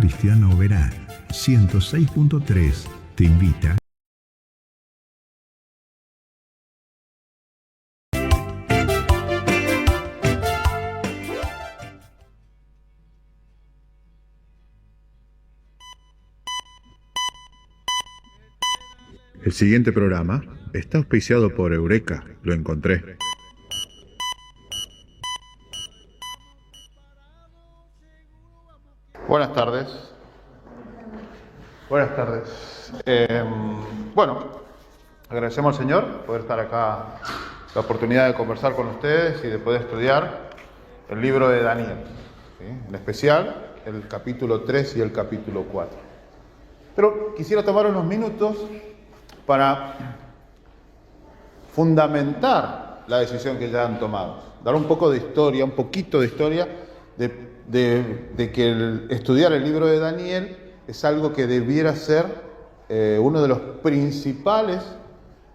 Cristiano Verá 106.3 te invita. El siguiente programa está auspiciado por Eureka, lo encontré. Buenas tardes. Buenas tardes. Agradecemos al Señor poder estar acá, la oportunidad de conversar con ustedes y de poder estudiar el libro de Daniel, ¿sí? En especial el capítulo 3 y el capítulo 4. Pero quisiera tomar unos minutos para fundamentar la decisión que ya han tomado, dar un poco de historia, un poquito de historia de que estudiar el libro de Daniel es algo que debiera ser uno de los principales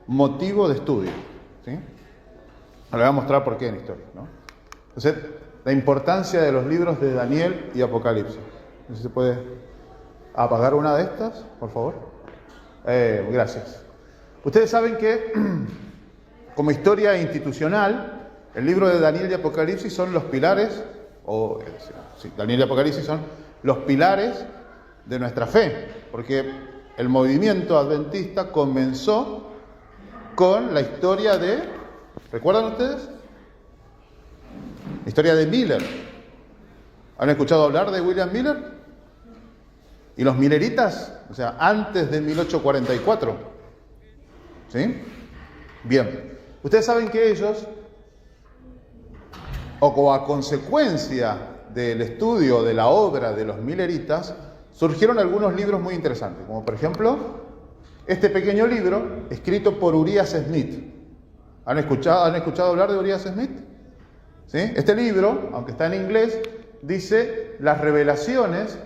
motivos de estudio, ¿sí? Ahora voy a mostrar por qué en historia, ¿no? Entonces, la importancia de los libros de Daniel y Apocalipsis. No sé si se puede apagar una de estas, por favor. Gracias. Ustedes saben que, como historia institucional, el libro de Daniel y Apocalipsis son los pilares, Daniel y Apocalipsis son los pilares de nuestra fe, porque el movimiento adventista comenzó con la historia de, ¿recuerdan ustedes? La historia de Miller. ¿Han escuchado hablar de William Miller? Y los milleritas, o sea, antes de 1844. ¿Sí? Bien. Ustedes saben que ellos, o a consecuencia del estudio de la obra de los milleritas, surgieron algunos libros muy interesantes, como por ejemplo, este pequeño libro escrito por Urias Smith. ¿Han escuchado hablar de Urias Smith? ¿Sí? Este libro, aunque está en inglés, dice las revelaciones,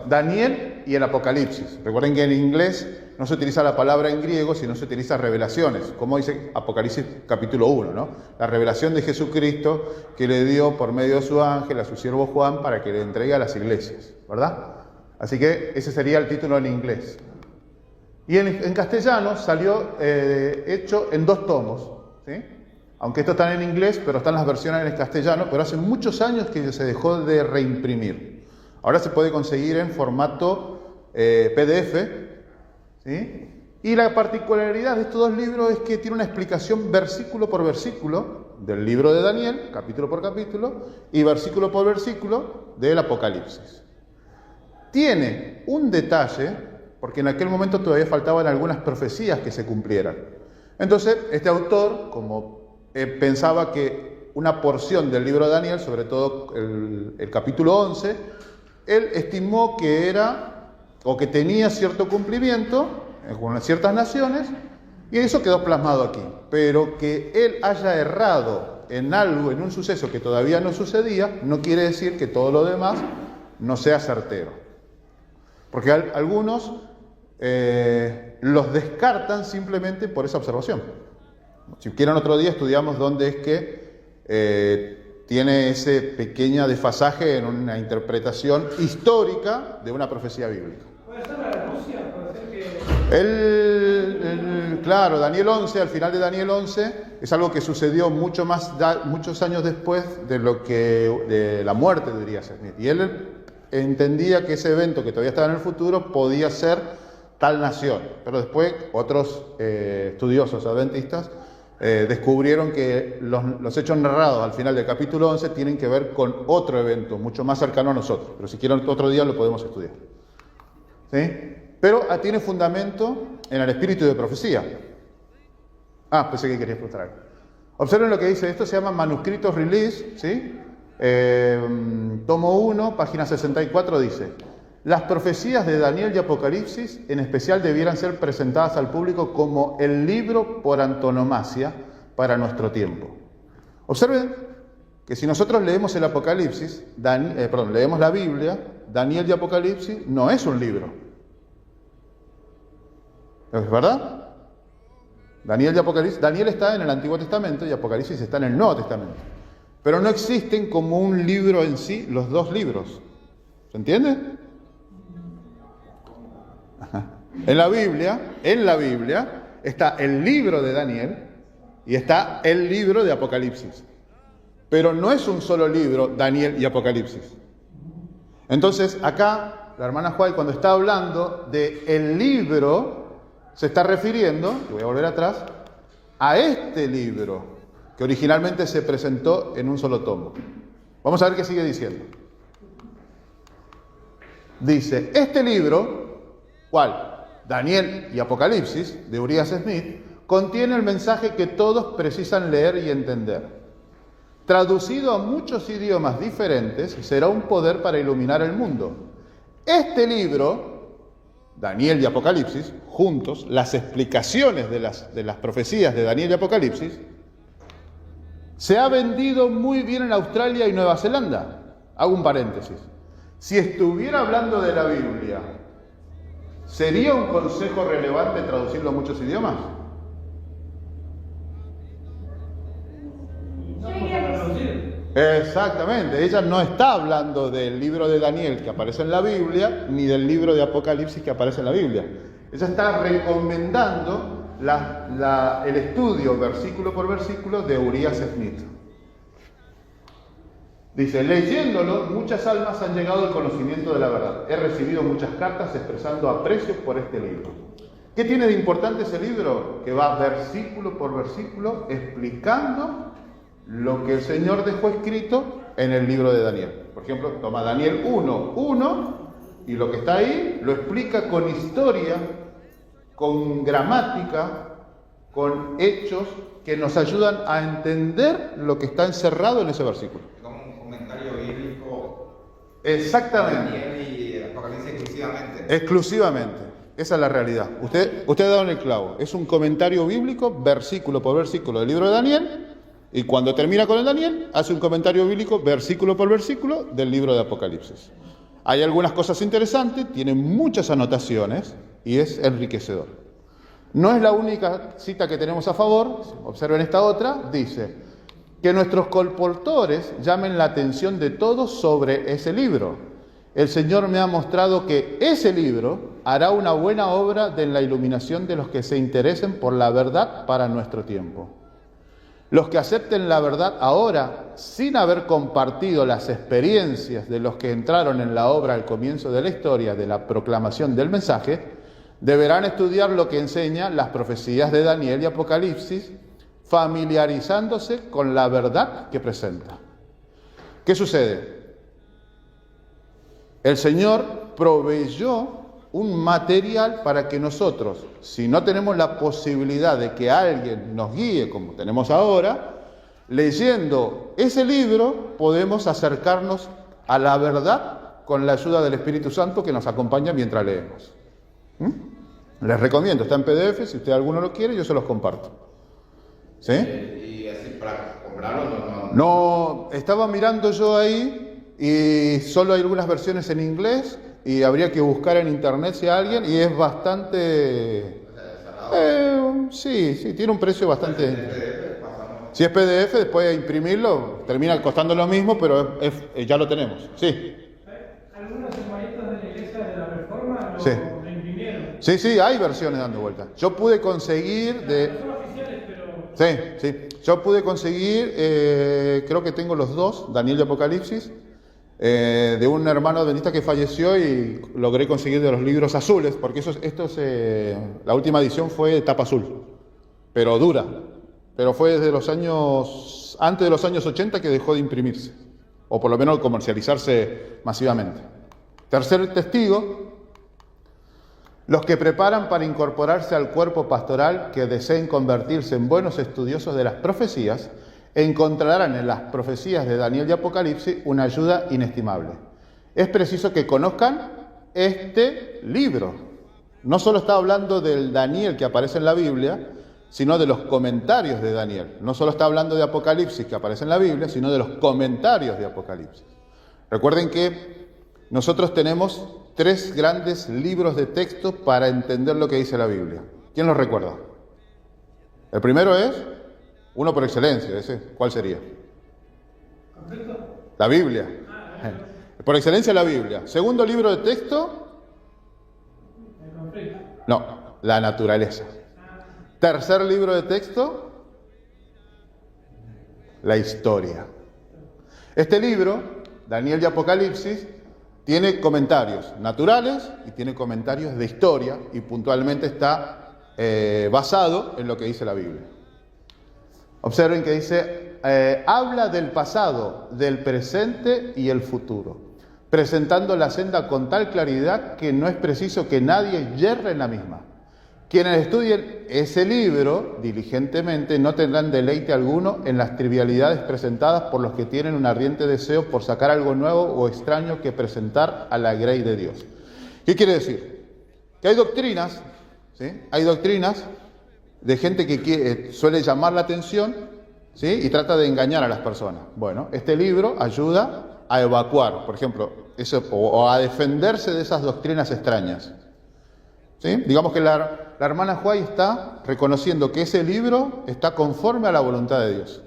Daniel y el Apocalipsis. Recuerden que en inglés no se utiliza la palabra en griego, sino se utiliza revelaciones, como dice Apocalipsis capítulo 1, ¿no? La revelación de Jesucristo que le dio por medio de su ángel a su siervo Juan para que le entregue a las iglesias, ¿verdad? Así que ese sería el título en inglés. Y en castellano salió hecho en 2 tomos, ¿sí? Aunque estos están en inglés, pero están las versiones en castellano, pero hace muchos años que se dejó de reimprimir. Ahora se puede conseguir en formato PDF, ¿sí? Y la particularidad de estos 2 libros es que tiene una explicación versículo por versículo del libro de Daniel, capítulo por capítulo, y versículo por versículo del Apocalipsis. Tiene un detalle, porque en aquel momento todavía faltaban algunas profecías que se cumplieran. Entonces, este autor, como pensaba que una porción del libro de Daniel, sobre todo el capítulo 11, él estimó que era, o que tenía cierto cumplimiento con ciertas naciones, y eso quedó plasmado aquí. Pero que él haya errado en algo, en un suceso que todavía no sucedía, no quiere decir que todo lo demás no sea certero. Porque algunos los descartan simplemente por esa observación. Si quieren otro día estudiamos dónde es que tiene ese pequeño desfasaje en una interpretación histórica de una profecía bíblica. ¿Puede ser la de Rusia? ¿Puede ser que...? Claro, Daniel 11, al final de Daniel 11, es algo que sucedió muchos años después de la muerte de Urias Smith. Y él entendía que ese evento que todavía estaba en el futuro podía ser tal nación. Pero después otros estudiosos adventistas descubrieron que los hechos narrados al final del capítulo 11 tienen que ver con otro evento mucho más cercano a nosotros. Pero si quieren otro día lo podemos estudiar. ¿Sí? Pero tiene fundamento en el espíritu de profecía. Pensé que querías mostrar. Observen lo que dice. Esto se llama manuscritos release, ¿sí? Tomo 1, página 64, dice: las profecías de Daniel y Apocalipsis en especial debieran ser presentadas al público como el libro por antonomasia para nuestro tiempo. Observen que si nosotros leemos el Apocalipsis, leemos la Biblia, Daniel y Apocalipsis no es un libro. ¿Es verdad? Daniel está en el Antiguo Testamento y Apocalipsis está en el Nuevo Testamento. Pero no existen como un libro en sí los 2 libros. ¿Se entiende? En la Biblia está el libro de Daniel y está el libro de Apocalipsis. Pero no es un solo libro, Daniel y Apocalipsis. Entonces, acá, la hermana Juárez, cuando está hablando de el libro, se está refiriendo, y voy a volver atrás, a este libro, que originalmente se presentó en un solo tomo. Vamos a ver qué sigue diciendo. Dice, este libro, ¿cuál? Daniel y Apocalipsis, de Urias Smith, contiene el mensaje que todos precisan leer y entender. Traducido a muchos idiomas diferentes, será un poder para iluminar el mundo. Este libro, Daniel y Apocalipsis, juntos, las explicaciones de las profecías de Daniel y Apocalipsis, se ha vendido muy bien en Australia y Nueva Zelanda. Hago un paréntesis. Si estuviera hablando de la Biblia, ¿sería un consejo relevante traducirlo a muchos idiomas? Exactamente, ella no está hablando del libro de Daniel que aparece en la Biblia, ni del libro de Apocalipsis que aparece en la Biblia. Ella está recomendando el estudio versículo por versículo de Urias Smith. Dice, leyéndolo, muchas almas han llegado al conocimiento de la verdad. He recibido muchas cartas expresando aprecio por este libro. ¿Qué tiene de importante ese libro? Que va versículo por versículo explicando lo que el Señor dejó escrito en el libro de Daniel. Por ejemplo, toma Daniel 1:1 y lo que está ahí lo explica con historia, con gramática, con hechos que nos ayudan a entender lo que está encerrado en ese versículo. Como un comentario bíblico. Exactamente. Daniel y Apocalipsis exclusivamente. Exclusivamente. Esa es la realidad. Usted ha dado en el clavo. Es un comentario bíblico, versículo por versículo del libro de Daniel. Y cuando termina con el Daniel, hace un comentario bíblico, versículo por versículo, del libro de Apocalipsis. Hay algunas cosas interesantes, tiene muchas anotaciones y es enriquecedor. No es la única cita que tenemos a favor, observen esta otra, dice que nuestros colportores llamen la atención de todos sobre ese libro. El Señor me ha mostrado que ese libro hará una buena obra de la iluminación de los que se interesen por la verdad para nuestro tiempo. Los que acepten la verdad ahora, sin haber compartido las experiencias de los que entraron en la obra al comienzo de la historia de la proclamación del mensaje, deberán estudiar lo que enseñan las profecías de Daniel y Apocalipsis, familiarizándose con la verdad que presenta. ¿Qué sucede? El Señor proveyó un material para que nosotros, si no tenemos la posibilidad de que alguien nos guíe como tenemos ahora, leyendo ese libro podemos acercarnos a la verdad con la ayuda del Espíritu Santo que nos acompaña mientras leemos. Les recomiendo, está en PDF, si usted alguno lo quiere, yo se los comparto. ¿Sí? ¿Y así para comprarlo? No, estaba mirando yo ahí y solo hay algunas versiones en inglés. Y habría que buscar en internet si hay alguien, y es bastante... sí, tiene un precio bastante... Si es PDF, después de imprimirlo, termina costando lo mismo, pero ya lo tenemos. Sí. Algunos hermanitos de la iglesia de la Reforma lo imprimieron. Sí, hay versiones dando vuelta. Yo pude conseguir de... No son oficiales, pero... Sí. Yo pude conseguir, creo que tengo los dos, Daniel y Apocalipsis, de un hermano adventista que falleció y logré conseguir de los libros azules, porque la última edición fue de tapa azul, pero dura, pero fue desde antes de los años 80 que dejó de imprimirse, o por lo menos comercializarse masivamente. Tercer testigo, los que preparan para incorporarse al cuerpo pastoral que deseen convertirse en buenos estudiosos de las profecías, encontrarán en las profecías de Daniel y Apocalipsis una ayuda inestimable. Es preciso que conozcan este libro. No solo está hablando del Daniel que aparece en la Biblia, sino de los comentarios de Daniel. No solo está hablando de Apocalipsis que aparece en la Biblia, sino de los comentarios de Apocalipsis. Recuerden que nosotros tenemos 3 grandes libros de texto para entender lo que dice la Biblia. ¿Quién los recuerda? El primero es... uno por excelencia, ¿cuál sería? ¿Conflicto? La Biblia. Por excelencia la Biblia. Segundo libro de texto. El conflicto. No, la naturaleza. Tercer libro de texto, la historia. Este libro, Daniel y Apocalipsis, tiene comentarios naturales y tiene comentarios de historia, y puntualmente está basado en lo que dice la Biblia. Observen que dice, habla del pasado, del presente y el futuro, presentando la senda con tal claridad que no es preciso que nadie yerre en la misma. Quienes estudien ese libro diligentemente no tendrán deleite alguno en las trivialidades presentadas por los que tienen un ardiente deseo por sacar algo nuevo o extraño que presentar a la grey de Dios. ¿Qué quiere decir? Que hay doctrinas, ¿sí? Hay doctrinas de gente que suele llamar la atención, ¿sí? Y trata de engañar a las personas. Bueno, este libro ayuda a evacuar, por ejemplo, eso, o a defenderse de esas doctrinas extrañas. ¿Sí? Digamos que la hermana Huay está reconociendo que ese libro está conforme a la voluntad de Dios.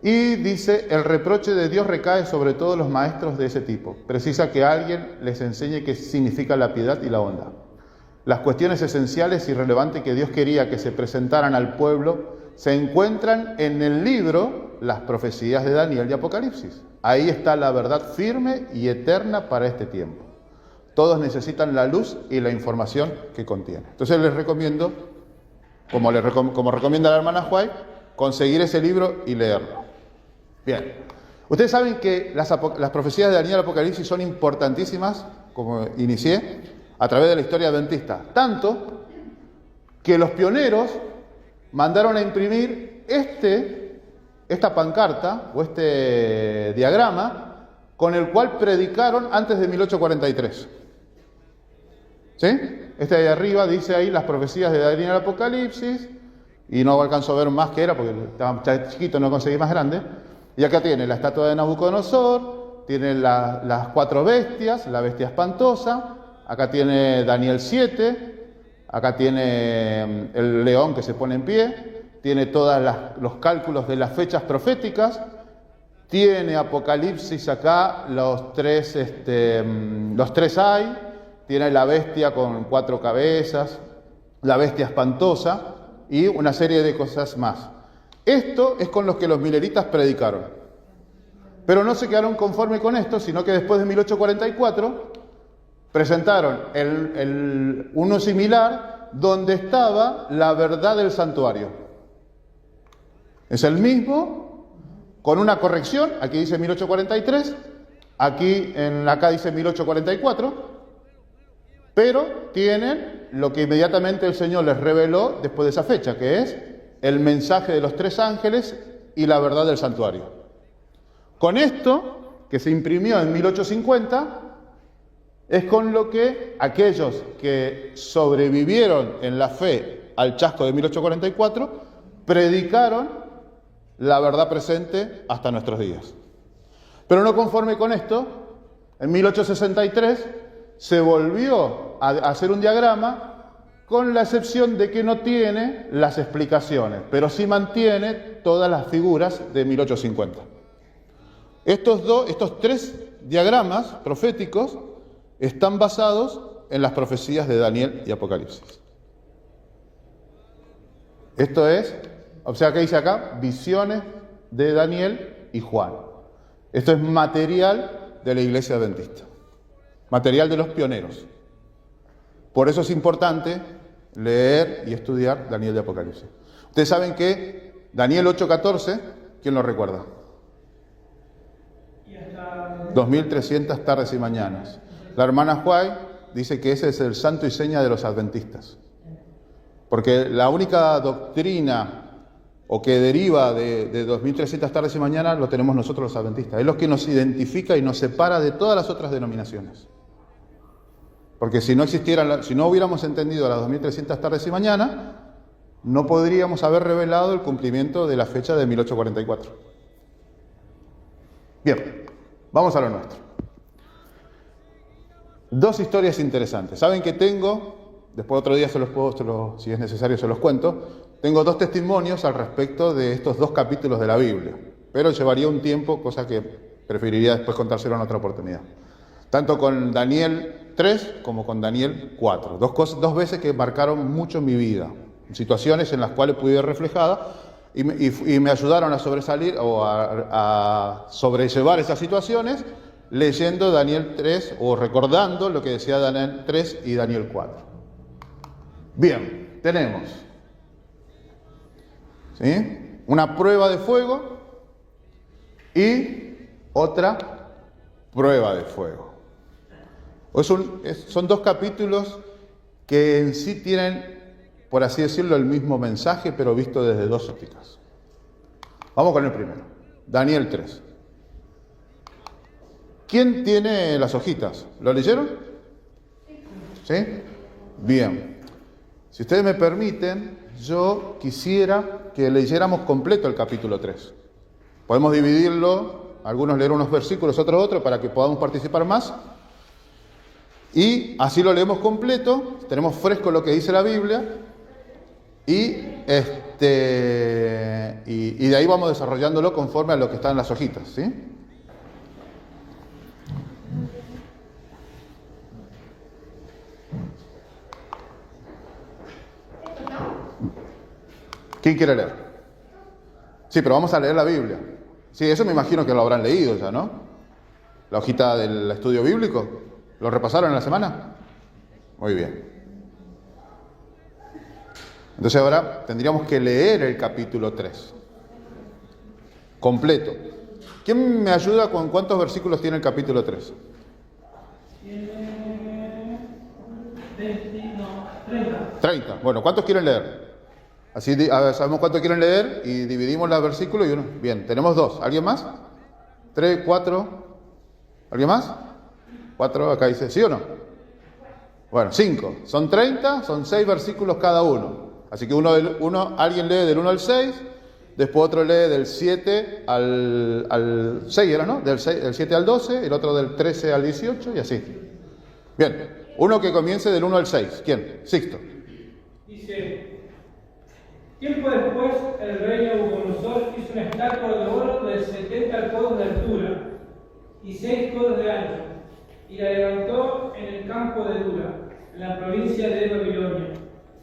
Y dice, el reproche de Dios recae sobre todos los maestros de ese tipo. Precisa que alguien les enseñe qué significa la piedad y la bondad. Las cuestiones esenciales y relevantes que Dios quería que se presentaran al pueblo se encuentran en el libro, las profecías de Daniel y Apocalipsis. Ahí está la verdad firme y eterna para este tiempo. Todos necesitan la luz y la información que contiene. Entonces les recomiendo, como recomienda la hermana Huay, conseguir ese libro y leerlo. Bien, ustedes saben que las profecías de Daniel y Apocalipsis son importantísimas, como inicié, a través de la historia adventista. Tanto que los pioneros mandaron a imprimir esta pancarta o este diagrama con el cual predicaron antes de 1843. ¿Sí? Este de arriba dice ahí las profecías de Daniel y Apocalipsis, y no alcanzo a ver más que era porque estaba chiquito, no conseguí más grande. Y acá tiene la estatua de Nabucodonosor, tiene las 4 bestias, la bestia espantosa, acá tiene Daniel 7, acá tiene el león que se pone en pie, tiene todos los cálculos de las fechas proféticas, tiene Apocalipsis acá los tres hay, tiene la bestia con 4 cabezas, la bestia espantosa y una serie de cosas más. Esto es con los que los mileritas predicaron. Pero no se quedaron conformes con esto, sino que después de 1844 presentaron uno similar donde estaba la verdad del santuario. Es el mismo, con una corrección, aquí dice 1843, acá dice 1844, pero tienen lo que inmediatamente el Señor les reveló después de esa fecha, que es el mensaje de los 3 ángeles y la verdad del santuario. Con esto, que se imprimió en 1850, es con lo que aquellos que sobrevivieron en la fe al chasco de 1844 predicaron la verdad presente hasta nuestros días. Pero no conforme con esto, en 1863 se volvió a hacer un diagrama con la excepción de que no tiene las explicaciones, pero sí mantiene todas las figuras de 1850. Estos 3 diagramas proféticos están basados en las profecías de Daniel y Apocalipsis. Esto es, o sea, ¿qué dice acá? Visiones de Daniel y Juan. Esto es material de la iglesia adventista, material de los pioneros. Por eso es importante leer y estudiar Daniel y Apocalipsis. Ustedes saben que Daniel 8:14, ¿quién lo recuerda? 2300 tardes y mañanas. La hermana Huay dice que ese es el santo y seña de los adventistas. Porque la única doctrina o que deriva de 2300 tardes y mañanas lo tenemos nosotros los adventistas. Es lo que nos identifica y nos separa de todas las otras denominaciones. Porque si no hubiéramos entendido las 2300 tardes y mañanas, no podríamos haber revelado el cumplimiento de la fecha de 1844. Bien, vamos a lo nuestro. 2 historias interesantes. Saben que tengo, después otro día si es necesario se los cuento, tengo 2 testimonios al respecto de estos 2 capítulos de la Biblia, pero llevaría un tiempo, cosa que preferiría después contárselo en otra oportunidad. Tanto con Daniel 3 como con Daniel 4. Dos veces que marcaron mucho mi vida, situaciones en las cuales pude ver reflejada y me ayudaron a sobresalir o a sobrellevar esas situaciones leyendo Daniel 3 o recordando lo que decía Daniel 3 y Daniel 4. Bien, tenemos, ¿sí?, una prueba de fuego y otra prueba de fuego. Son dos capítulos que en sí tienen, por así decirlo, el mismo mensaje, pero visto desde dos ópticas. Vamos con el primero, Daniel 3. ¿Quién tiene las hojitas? ¿Lo leyeron? ¿Sí? Bien. Si ustedes me permiten, yo quisiera que leyéramos completo el capítulo 3. Podemos dividirlo, algunos leer unos versículos, otros otros, para que podamos participar más. Y así lo leemos completo, tenemos fresco lo que dice la Biblia, y de ahí vamos desarrollándolo conforme a lo que está en las hojitas, ¿sí? ¿Quién quiere leer? Sí, pero vamos a leer la Biblia. Sí, eso me imagino que lo habrán leído ya, ¿no? La hojita del estudio bíblico. ¿Lo repasaron en la semana? Muy bien. Entonces ahora tendríamos que leer el capítulo 3. Completo. ¿Quién me ayuda con cuántos versículos tiene el capítulo 3? 30. Bueno, ¿cuántos quieren leer? Así sabemos cuántos quieren leer y dividimos los versículos y uno. Bien, tenemos 2. ¿Alguien más? 3, 4. ¿Alguien más? 4, acá dice, ¿sí o no? Bueno, 5. Son 30, son 6 versículos cada uno. Así que alguien lee del 1 al 6, después otro lee del 7 al 6, ¿era, no? Del 7 al 12, el otro del 13 al 18 y así. Bien, uno que comience del 1 al 6. ¿Quién? Sixto. Dice, tiempo después el rey Nabucodonosor hizo una estatua de oro de 70 codos de altura y 6 codos de ancho, y la levantó en el campo de Dura, en la provincia de Babilonia.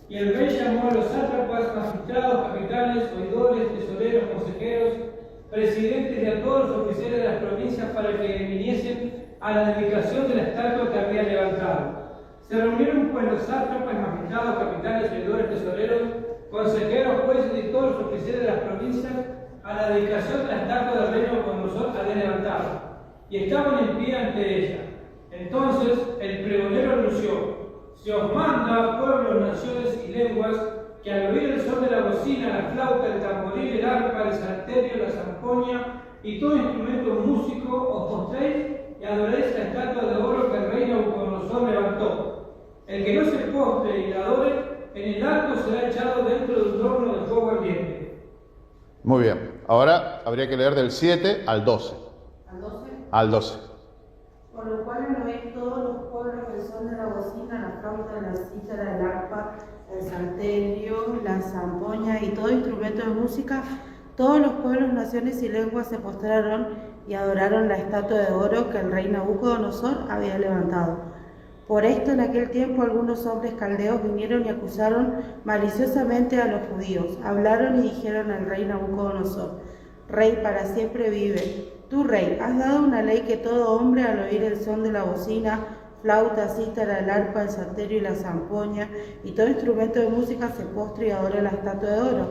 Y el rey llamó a los sátrapas, magistrados, capitanes, oidores, tesoreros, consejeros, presidentes y a todos los oficiales de las provincias para que viniesen a la dedicación de la estatua que había levantado. Se reunieron pues los sátrapas, magistrados, capitanes, oidores, tesoreros, consejeros, jueces y todos los oficiales de las provincias a la dedicación de la estatua del rey Nabucodonosor había levantado, y estaban en pie ante ella. Entonces el pregonero anunció: se os manda, pueblos, naciones y lenguas, que al oír el son de la bocina, la flauta, el tamboril, el arpa, el salterio, la zampoña y todo instrumento músico, os postréis y adoréis la estatua de oro que el rey Nabucodonosor levantó. El que no se postre y la adore, en el acto será echado dentro de un horno de fuego ardiente. Muy bien. Ahora habría que leer del 7 al 12. ¿Al 12? Al 12. Por lo cual al oír todos los pueblos el son de la bocina, la flauta, la cítara, el arpa, el salterio, la zampoña y todo instrumento de música, todos los pueblos, naciones y lenguas se postraron y adoraron la estatua de oro que el rey Nabucodonosor había levantado. Por esto en aquel tiempo algunos hombres caldeos vinieron y acusaron maliciosamente a los judíos. Hablaron y dijeron al rey Nabucodonosor: Rey, para siempre vive. Tú, rey, has dado una ley que todo hombre al oír el son de la bocina, flauta, cítara, el arpa, el salterio y la zampoña y todo instrumento de música se postre y adore la estatua de oro.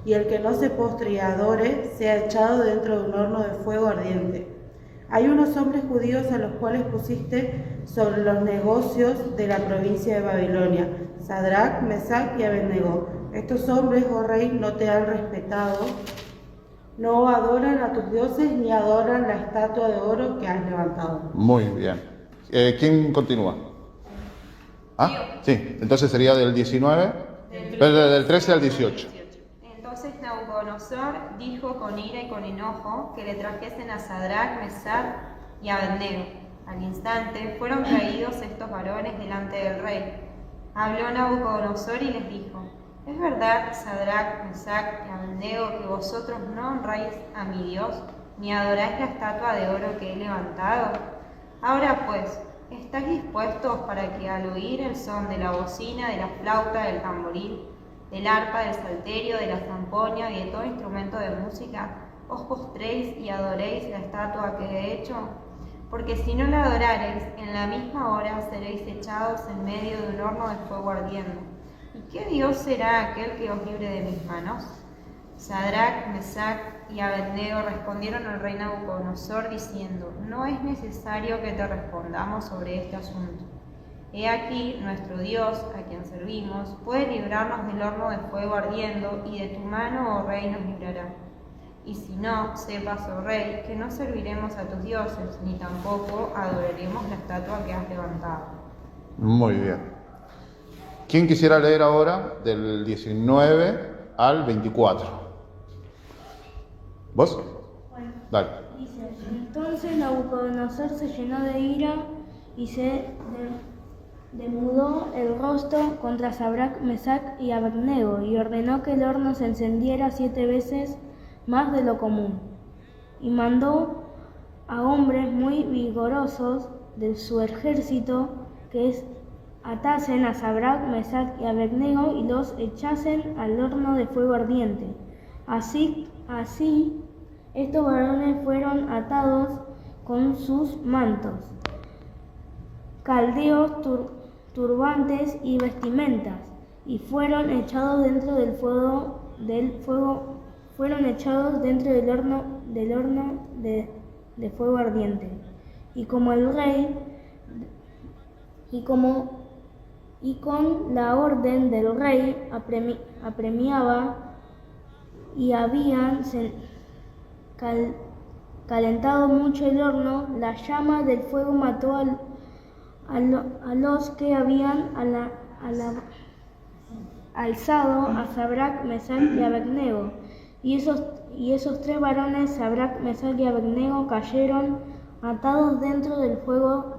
Y el que no se postre y adore sea echado dentro de un horno de fuego ardiente. Hay unos hombres judíos a los cuales pusiste sobre los negocios de la provincia de Babilonia, Sadrach, Mesach y Abednego. Estos hombres, oh rey, no te han respetado, no adoran a tus dioses ni adoran la estatua de oro que has levantado. Muy bien. ¿Quién continúa? ¿Ah? Sí, entonces sería del 19, del 13 al 18. Entonces Nabucodonosor dijo con ira y con enojo que le trajesen a Sadrach, Mesach y Abednego. Al instante fueron traídos estos varones delante del rey. Habló Nabucodonosor y les dijo: ¿es verdad, Sadrach, Mesach y Abednego, que vosotros no honráis a mi Dios, ni adoráis la estatua de oro que he levantado? Ahora pues, ¿estáis dispuestos para que al oír el son de la bocina, de la flauta, del tamboril, del arpa, del salterio, de la zampoña y de todo instrumento de música, os postréis y adoréis la estatua que he hecho? Porque si no la adorareis, en la misma hora seréis echados en medio de un horno de fuego ardiendo. ¿Y qué Dios será aquel que os libre de mis manos? Sadrac, Mesac y Abednego respondieron al rey Nabucodonosor diciendo: no es necesario que te respondamos sobre este asunto. He aquí, nuestro Dios, a quien servimos, puede librarnos del horno de fuego ardiendo, y de tu mano, oh rey, nos librará. Y si no, sepas, oh rey, que no serviremos a tus dioses, ni tampoco adoraremos la estatua que has levantado. Muy bien. ¿Quién quisiera leer ahora del 19 al 24? ¿Vos? Bueno, Dale. dice: entonces Nabucodonosor se llenó de ira y se demudó el rostro contra Sadrac, Mesac y Abednego, y ordenó que el horno se encendiera 7 veces más de lo común, y mandó a hombres muy vigorosos de su ejército que atasen a Sadrac, Mesac y Abednego y los echasen al horno de fuego ardiente. Así estos varones fueron atados con sus mantos, caldeos, turbantes y vestimentas, y fueron echados dentro del fuego, fueron echados dentro del horno de fuego ardiente. Y como el rey, y con la orden del rey apremiaba, y habían calentado mucho el horno, la llama del fuego mató a los que habían alzado a Sadrac, Mesac y Abednego. Y esos 3 varones, Sadrac, Mesac y Abednego, cayeron atados dentro del fuego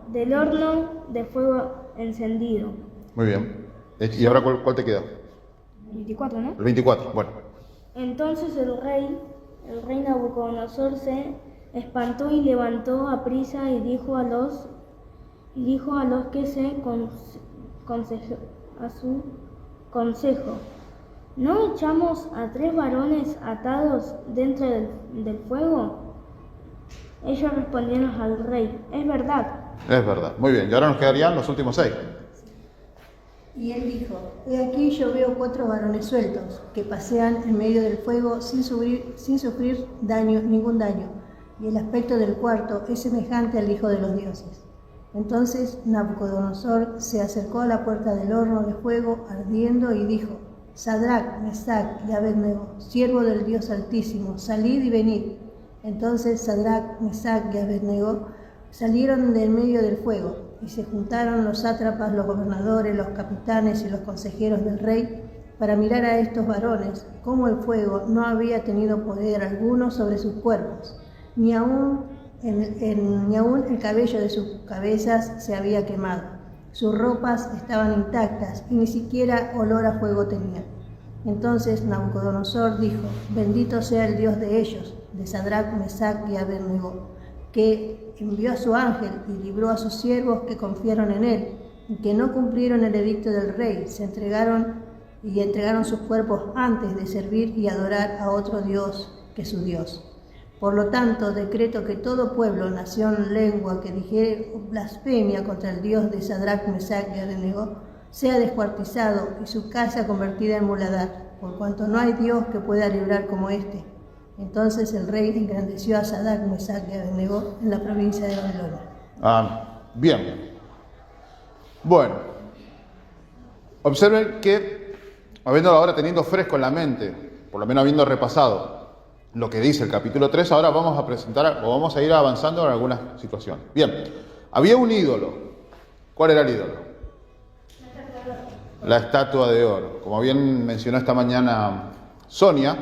del horno de fuego encendido. Muy bien. ¿Y ahora cuál te queda? 24, ¿no? El 24, bueno. Entonces el rey Nabucodonosor se espantó y levantó a prisa y dijo a los que se a su consejo: ¿no echamos a 3 varones atados dentro del fuego? Ellos respondieron al rey: es verdad. Es verdad. Muy bien. Y ahora nos quedarían los últimos 6. Y él dijo: he aquí yo veo 4 varones sueltos, que pasean en medio del fuego sin sufrir ningún daño, y el aspecto del cuarto es semejante al Hijo de los Dioses. Entonces Nabucodonosor se acercó a la puerta del horno de fuego ardiendo y dijo: Sadrac, Mesac y Abednego, siervo del Dios Altísimo, salid y venid. Entonces Sadrac, Mesac y Abednego salieron del medio del fuego, y se juntaron los sátrapas, los gobernadores, los capitanes y los consejeros del rey para mirar a estos varones, cómo el fuego no había tenido poder alguno sobre sus cuerpos, ni aún el cabello de sus cabezas se había quemado. Sus ropas estaban intactas y ni siquiera olor a fuego tenían. Entonces Nabucodonosor dijo: bendito sea el Dios de ellos, de Sadrac, Mesac y Abednego, que envió a su ángel y libró a sus siervos que confiaron en él, y que no cumplieron el edicto del rey, entregaron sus cuerpos antes de servir y adorar a otro Dios que su Dios. Por lo tanto, decreto que todo pueblo, nación, lengua que dijere blasfemia contra el Dios de Sadrac, Mesac y Abednego sea descuartizado y su casa convertida en muladar, por cuanto no hay Dios que pueda librar como este. Entonces el rey engrandeció a Sadrac, Mesac y Abednego en la provincia de Babilonia. Bien. Bueno, observen que, habiendo ahora teniendo fresco en la mente, por lo menos habiendo repasado lo que dice el capítulo 3, ahora vamos a ir avanzando en alguna situación. Bien, había un ídolo. ¿Cuál era el ídolo? La estatua de oro. Como bien mencionó esta mañana Sonia,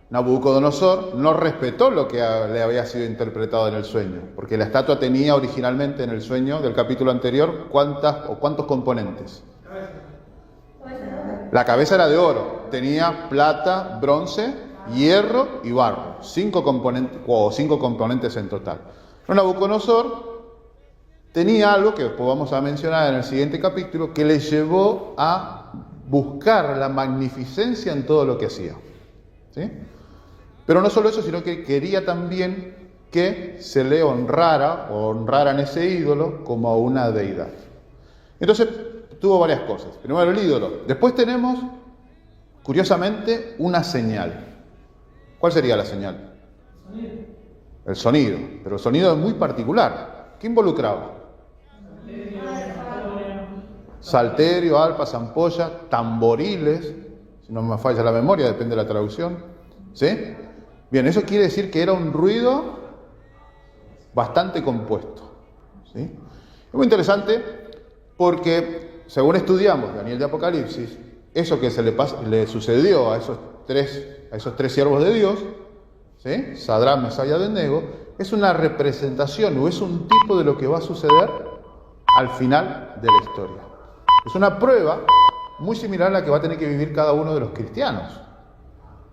Nabucodonosor no respetó lo que le había sido interpretado en el sueño, porque la estatua tenía originalmente en el sueño del capítulo anterior ¿cuántos componentes? La cabeza era de oro, tenía plata, bronce hierro y barro. 5 componentes en total. Pero Nabucodonosor tenía algo que después vamos a mencionar en el siguiente capítulo, que le llevó a buscar la magnificencia en todo lo que hacía. ¿Sí? Pero no solo eso, sino que quería también que se le honrara o honraran ese ídolo como a una deidad. Entonces tuvo varias cosas. Primero el ídolo. Después tenemos, curiosamente, una señal. ¿Cuál sería la señal? El sonido. Pero el sonido es muy particular. ¿Qué involucraba? Salterio, alpa, zampolla, tamboriles, si no me falla la memoria, depende de la traducción. ¿Sí? Bien, eso quiere decir que era un ruido bastante compuesto. ¿Sí? Es muy interesante porque, según estudiamos Daniel de Apocalipsis, eso que le sucedió a esos tres siervos de Dios, ¿sí? Sadrac, Mesach y Abednego, es una representación o es un tipo de lo que va a suceder al final de la historia. Es una prueba muy similar a la que va a tener que vivir cada uno de los cristianos.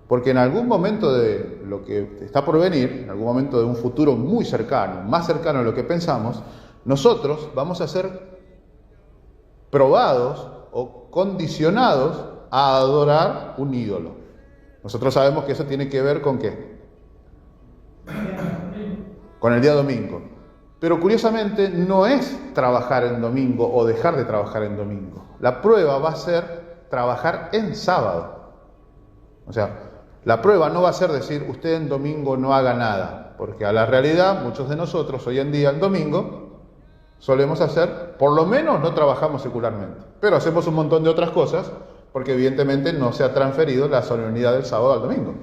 Porque en algún momento de lo que está por venir, en algún momento de un futuro muy cercano, más cercano de lo que pensamos, nosotros vamos a ser probados o condicionados a adorar un ídolo. Nosotros sabemos que eso tiene que ver con ¿qué? Con el día domingo. Pero curiosamente no es trabajar en domingo o dejar de trabajar en domingo. La prueba va a ser trabajar en sábado. O sea, la prueba no va a ser decir usted en domingo no haga nada, porque a la realidad muchos de nosotros hoy en día en domingo solemos hacer, por lo menos no trabajamos secularmente, pero hacemos un montón de otras cosas porque evidentemente no se ha transferido la solemnidad del sábado al domingo.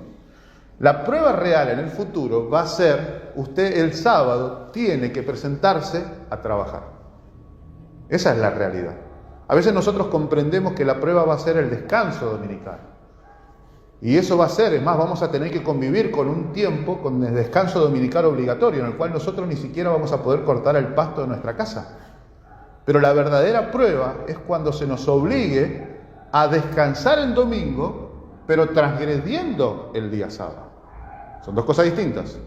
La prueba real en el futuro va a ser usted el sábado tiene que presentarse a trabajar. Esa es la realidad. A veces nosotros comprendemos que la prueba va a ser el descanso dominical. Y eso va a ser, es más, vamos a tener que convivir con un tiempo, con el descanso dominical obligatorio, en el cual nosotros ni siquiera vamos a poder cortar el pasto de nuestra casa. Pero la verdadera prueba es cuando se nos obligue a descansar en domingo, pero transgrediendo el día sábado. Son dos cosas distintas.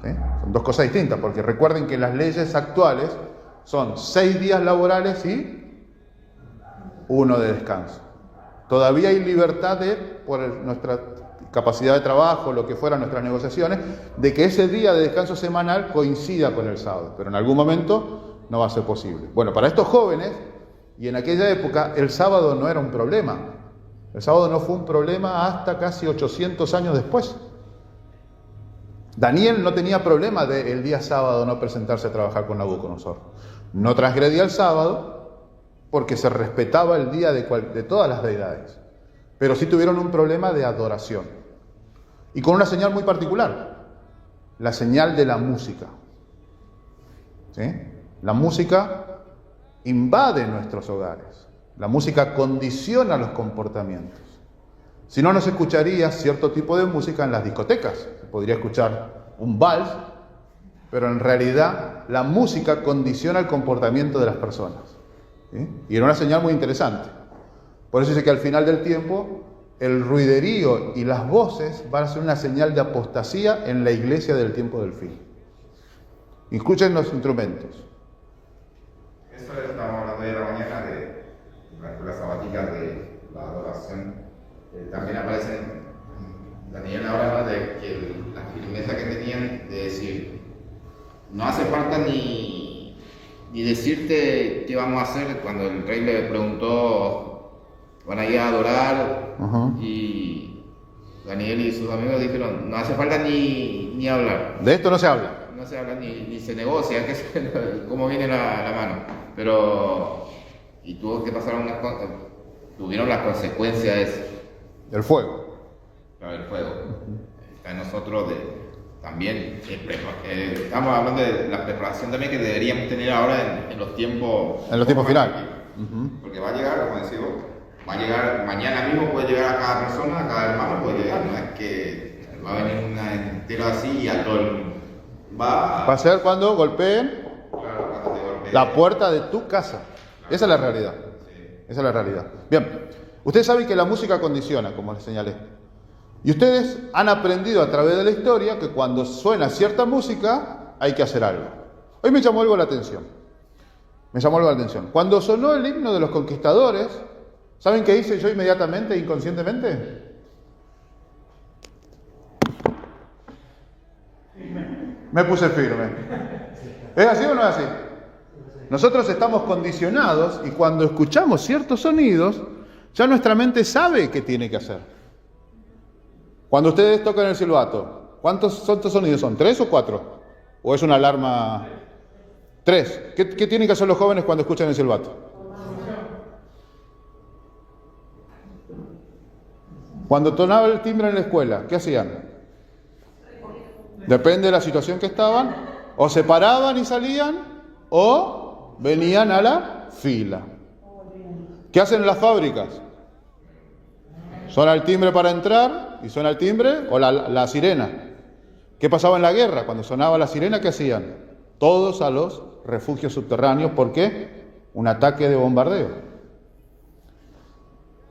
¿Sí? Son dos cosas distintas, porque recuerden que las leyes actuales son 6 días laborales y 1 de descanso. Todavía hay libertad por nuestra capacidad de trabajo, lo que fueran nuestras negociaciones, de que ese día de descanso semanal coincida con el sábado, pero en algún momento no va a ser posible. Bueno, para estos jóvenes, y en aquella época, el sábado no era un problema. El sábado no fue un problema hasta casi 800 años después. Daniel no tenía problema de el día sábado no presentarse a trabajar con Nabucodonosor. No transgredía el sábado, porque se respetaba el día de todas las deidades. Pero sí tuvieron un problema de adoración. Y con una señal muy particular, la señal de la música. ¿Sí? La música invade nuestros hogares. La música condiciona los comportamientos. Si no, no se escucharía cierto tipo de música en las discotecas. Se podría escuchar un vals, pero en realidad la música condiciona el comportamiento de las personas. ¿Sí? Y era una señal muy interesante. Por eso dice que al final del tiempo el ruiderío y las voces van a ser una señal de apostasía en la iglesia del tiempo del fin. Escuchen los instrumentos. Eso estamos hablando de la mañana de las escuelas sabáticas de la adoración. También aparece en Daniel ahora de que la firmeza que tenían de decir no hace falta ni decirte qué vamos a hacer. Cuando el rey le preguntó, van a ir a adorar, y Daniel y sus amigos dijeron, no hace falta ni hablar. De esto no se habla. No se habla ni se negocia cómo viene la mano. Pero, y tuvo que pasar tuvieron las consecuencias del fuego. Claro, el fuego. Está en nosotros también, estamos hablando de la preparación también que deberíamos tener ahora en los tiempos. En los tiempos finales. Porque va a llegar, como decís vos, va a llegar, mañana mismo puede llegar a cada persona, a cada hermano puede llegar, no es que va a venir una entera así y a todo el mundo. Va a ser cuando golpeen, claro, cuando te golpeen la puerta de tu casa. Esa es la realidad. Sí. Esa es la realidad. Bien, ustedes saben que la música condiciona, como les señalé. Y ustedes han aprendido a través de la historia que cuando suena cierta música hay que hacer algo. Hoy me llamó algo la atención. Cuando sonó el himno de los conquistadores, ¿saben qué hice yo inmediatamente, inconscientemente? Me puse firme. ¿Es así o no es así? Nosotros estamos condicionados y cuando escuchamos ciertos sonidos, ya nuestra mente sabe qué tiene que hacer. Cuando ustedes tocan el silbato, ¿cuántos sonidos son? ¿3 o 4? ¿O es una alarma? 3. ¿Qué tienen que hacer los jóvenes cuando escuchan el silbato? Cuando tonaba el timbre en la escuela, ¿qué hacían? Depende de la situación que estaban, o se paraban y salían, o venían a la fila. ¿Qué hacen en las fábricas? Suena el timbre para entrar, y suena el timbre, o la sirena. ¿Qué pasaba en la guerra? Cuando sonaba la sirena, ¿qué hacían? Todos a los refugios subterráneos. ¿Por qué? Un ataque de bombardeo.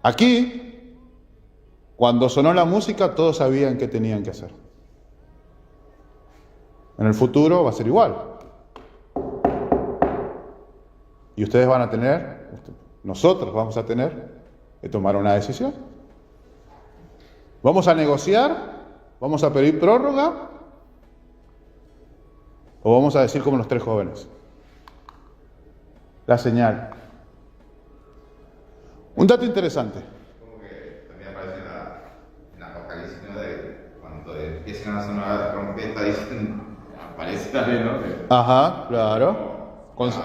Aquí, cuando sonó la música, todos sabían qué tenían que hacer. En el futuro va a ser igual. Y ustedes van a tener, nosotros vamos a tener que tomar una decisión. ¿Vamos a negociar? ¿Vamos a pedir prórroga? ¿O vamos a decir como los 3 jóvenes? La señal. Un dato interesante. Como que también aparece en la Apocalipsis, ¿no? De cuando empiezan a sonar la trompeta, dicen, aparece también, ¿no? Ajá, claro.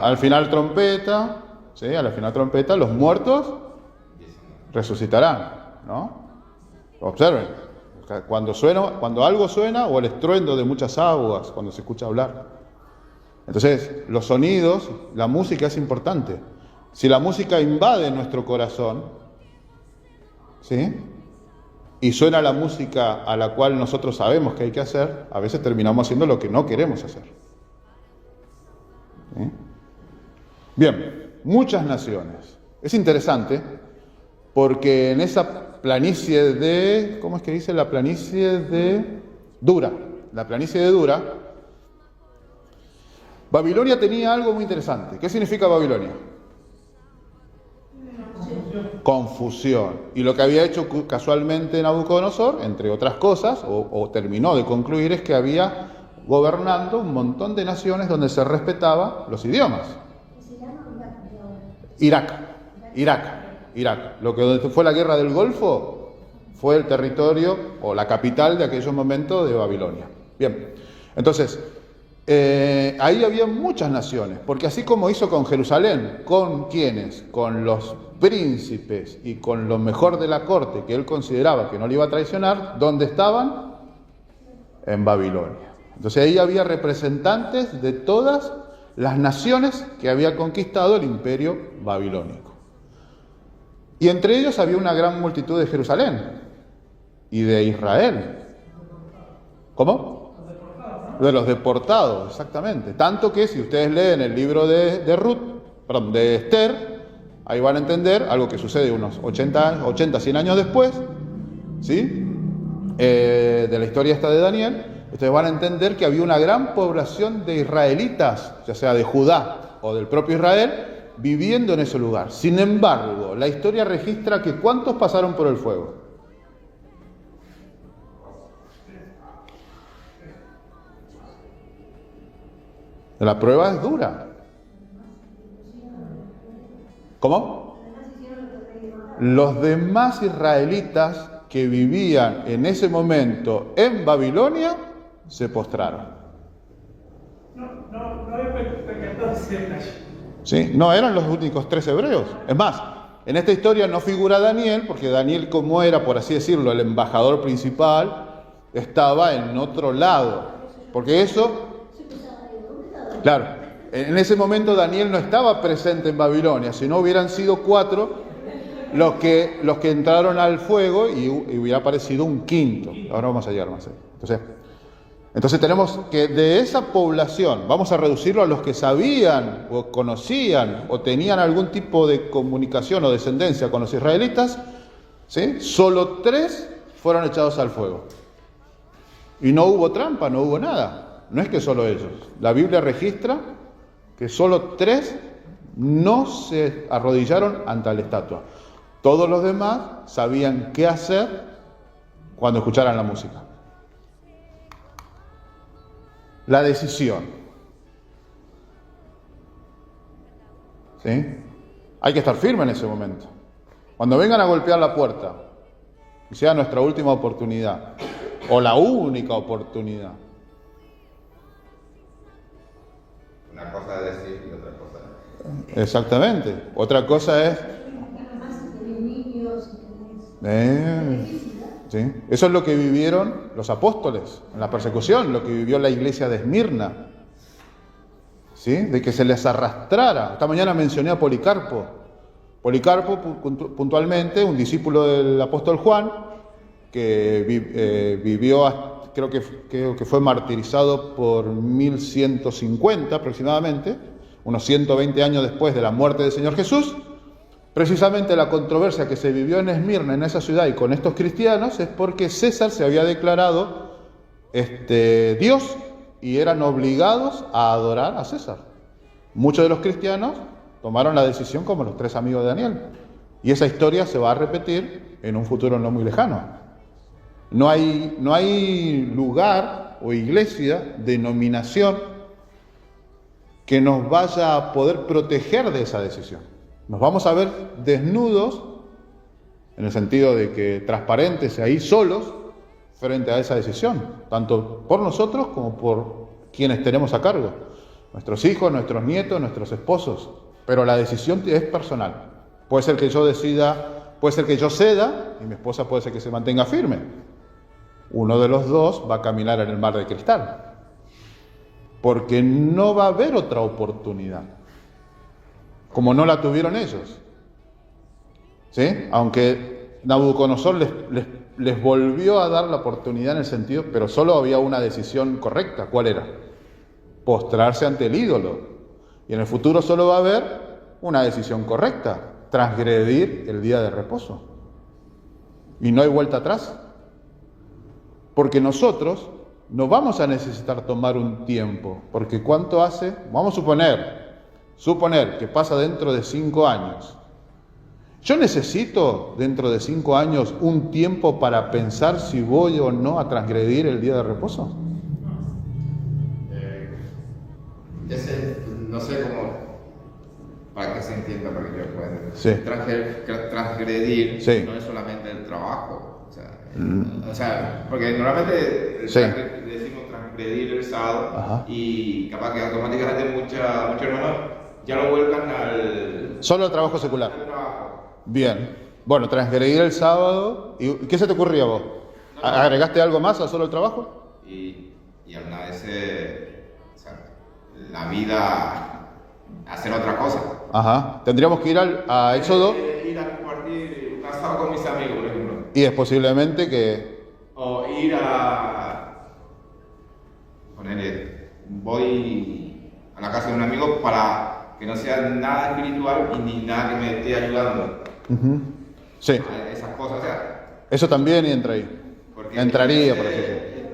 Al final trompeta, ¿sí? Al final trompeta, los muertos resucitarán, ¿no? Observen, cuando algo suena, o el estruendo de muchas aguas, cuando se escucha hablar. Entonces, los sonidos, la música es importante. Si la música invade nuestro corazón, ¿sí? Y suena la música a la cual nosotros sabemos que hay que hacer, a veces terminamos haciendo lo que no queremos hacer. ¿Sí? Bien, muchas naciones. Es interesante porque en esa planicie de, ¿cómo es que dice? La planicie de Dura. La planicie de Dura, Babilonia tenía algo muy interesante. ¿Qué significa Babilonia? Confusión. Y lo que había hecho casualmente Nabucodonosor, entre otras cosas, o terminó de concluir, es que había gobernando un montón de naciones donde se respetaba los idiomas. Irak. Lo que fue la guerra del Golfo fue el territorio o la capital de aquellos momentos de Babilonia. Bien, entonces, ahí había muchas naciones, porque así como hizo con Jerusalén, ¿con quiénes? Con los príncipes y con lo mejor de la corte que él consideraba que no le iba a traicionar, ¿dónde estaban? En Babilonia. Entonces ahí había representantes de todas las naciones que había conquistado el imperio babilónico. Y entre ellos había una gran multitud de Jerusalén y de Israel. ¿Cómo? De los deportados, exactamente. Tanto que si ustedes leen el libro de Esther, ahí van a entender algo que sucede unos 100 años después, ¿sí? De la historia esta de Daniel. Ustedes van a entender que había una gran población de israelitas, ya sea de Judá o del propio Israel, viviendo en ese lugar. Sin embargo, la historia registra que ¿cuántos pasaron por el fuego? La prueba es dura. ¿Cómo? Los demás israelitas que vivían en ese momento en Babilonia se postraron. No había pecadores allí. ¿Sí? No eran los únicos 3 hebreos. Es más, en esta historia no figura Daniel, porque Daniel, como era, por así decirlo, el embajador principal, estaba en otro lado. Porque eso, claro, en ese momento Daniel no estaba presente en Babilonia, si no hubieran sido 4 los que entraron al fuego y hubiera aparecido un quinto. Ahora vamos a llegar más allá. Entonces tenemos que de esa población, vamos a reducirlo a los que sabían o conocían o tenían algún tipo de comunicación o descendencia con los israelitas, ¿sí? Solo 3 fueron echados al fuego. Y no hubo trampa, no hubo nada. No es que solo ellos. La Biblia registra que solo 3 no se arrodillaron ante la estatua. Todos los demás sabían qué hacer cuando escucharan la música. La decisión. ¿Sí? Hay que estar firme en ese momento. Cuando vengan a golpear la puerta, y sea nuestra última oportunidad, o la única oportunidad. Una cosa es decir y otra cosa es... Exactamente. Otra cosa es... ¿sí? Eso es lo que vivieron los apóstoles en la persecución, lo que vivió la iglesia de Esmirna. ¿Sí? De que se les arrastrara. Esta mañana mencioné a Policarpo. Policarpo, puntualmente, un discípulo del apóstol Juan, que vivió, creo que fue martirizado por 1150 aproximadamente, unos 120 años después de la muerte del Señor Jesús. Precisamente la controversia que se vivió en Esmirna, en esa ciudad, y con estos cristianos, es porque César se había declarado Dios y eran obligados a adorar a César. Muchos de los cristianos tomaron la decisión como los 3 amigos de Daniel. Y esa historia se va a repetir en un futuro no muy lejano. No hay lugar o iglesia, denominación, que nos vaya a poder proteger de esa decisión. Nos vamos a ver desnudos, en el sentido de que transparentes ahí solos, frente a esa decisión, tanto por nosotros como por quienes tenemos a cargo, nuestros hijos, nuestros nietos, nuestros esposos. Pero la decisión es personal. Puede ser que yo decida, puede ser que yo ceda, y mi esposa puede ser que se mantenga firme. Uno de los dos va a caminar en el mar de cristal, porque no va a haber otra oportunidad, como no la tuvieron ellos. ¿Sí? Aunque Nabucodonosor les volvió a dar la oportunidad en el sentido, pero solo había una decisión correcta. ¿Cuál era? Postrarse ante el ídolo. Y en el futuro solo va a haber una decisión correcta: transgredir el día de reposo. Y no hay vuelta atrás. Porque nosotros no vamos a necesitar tomar un tiempo. Porque ¿cuánto hace? Vamos a suponer que pasa dentro de 5 años. ¿Yo necesito dentro de 5 años un tiempo para pensar si voy o no a transgredir el día de reposo? No sé cómo, para que se entienda, para que yo pueda entender. Sí. Transgredir sí. No es solamente el trabajo. O sea, porque normalmente sí. Decimos transgredir el sábado. Ajá. Y capaz que automáticamente muchos hermanos ya lo vuelcan al... Solo el trabajo secular. Bien. Bueno, transgredir el sábado. ¿Y qué se te ocurría a vos? No. ¿Agregaste algo más a solo el trabajo? Y hablar de la vida, hacer otra cosa. Ajá. Tendríamos que ir a Éxodo. Ir a compartir un asado con mis amigos, por ejemplo. Y es posiblemente que... O ir a... voy a la casa de un amigo para que no sea nada espiritual y ni nada que me esté ayudando. Uh-huh. Sí. Esas cosas, o sea... Eso también entra ahí. Entraría, por así decirlo.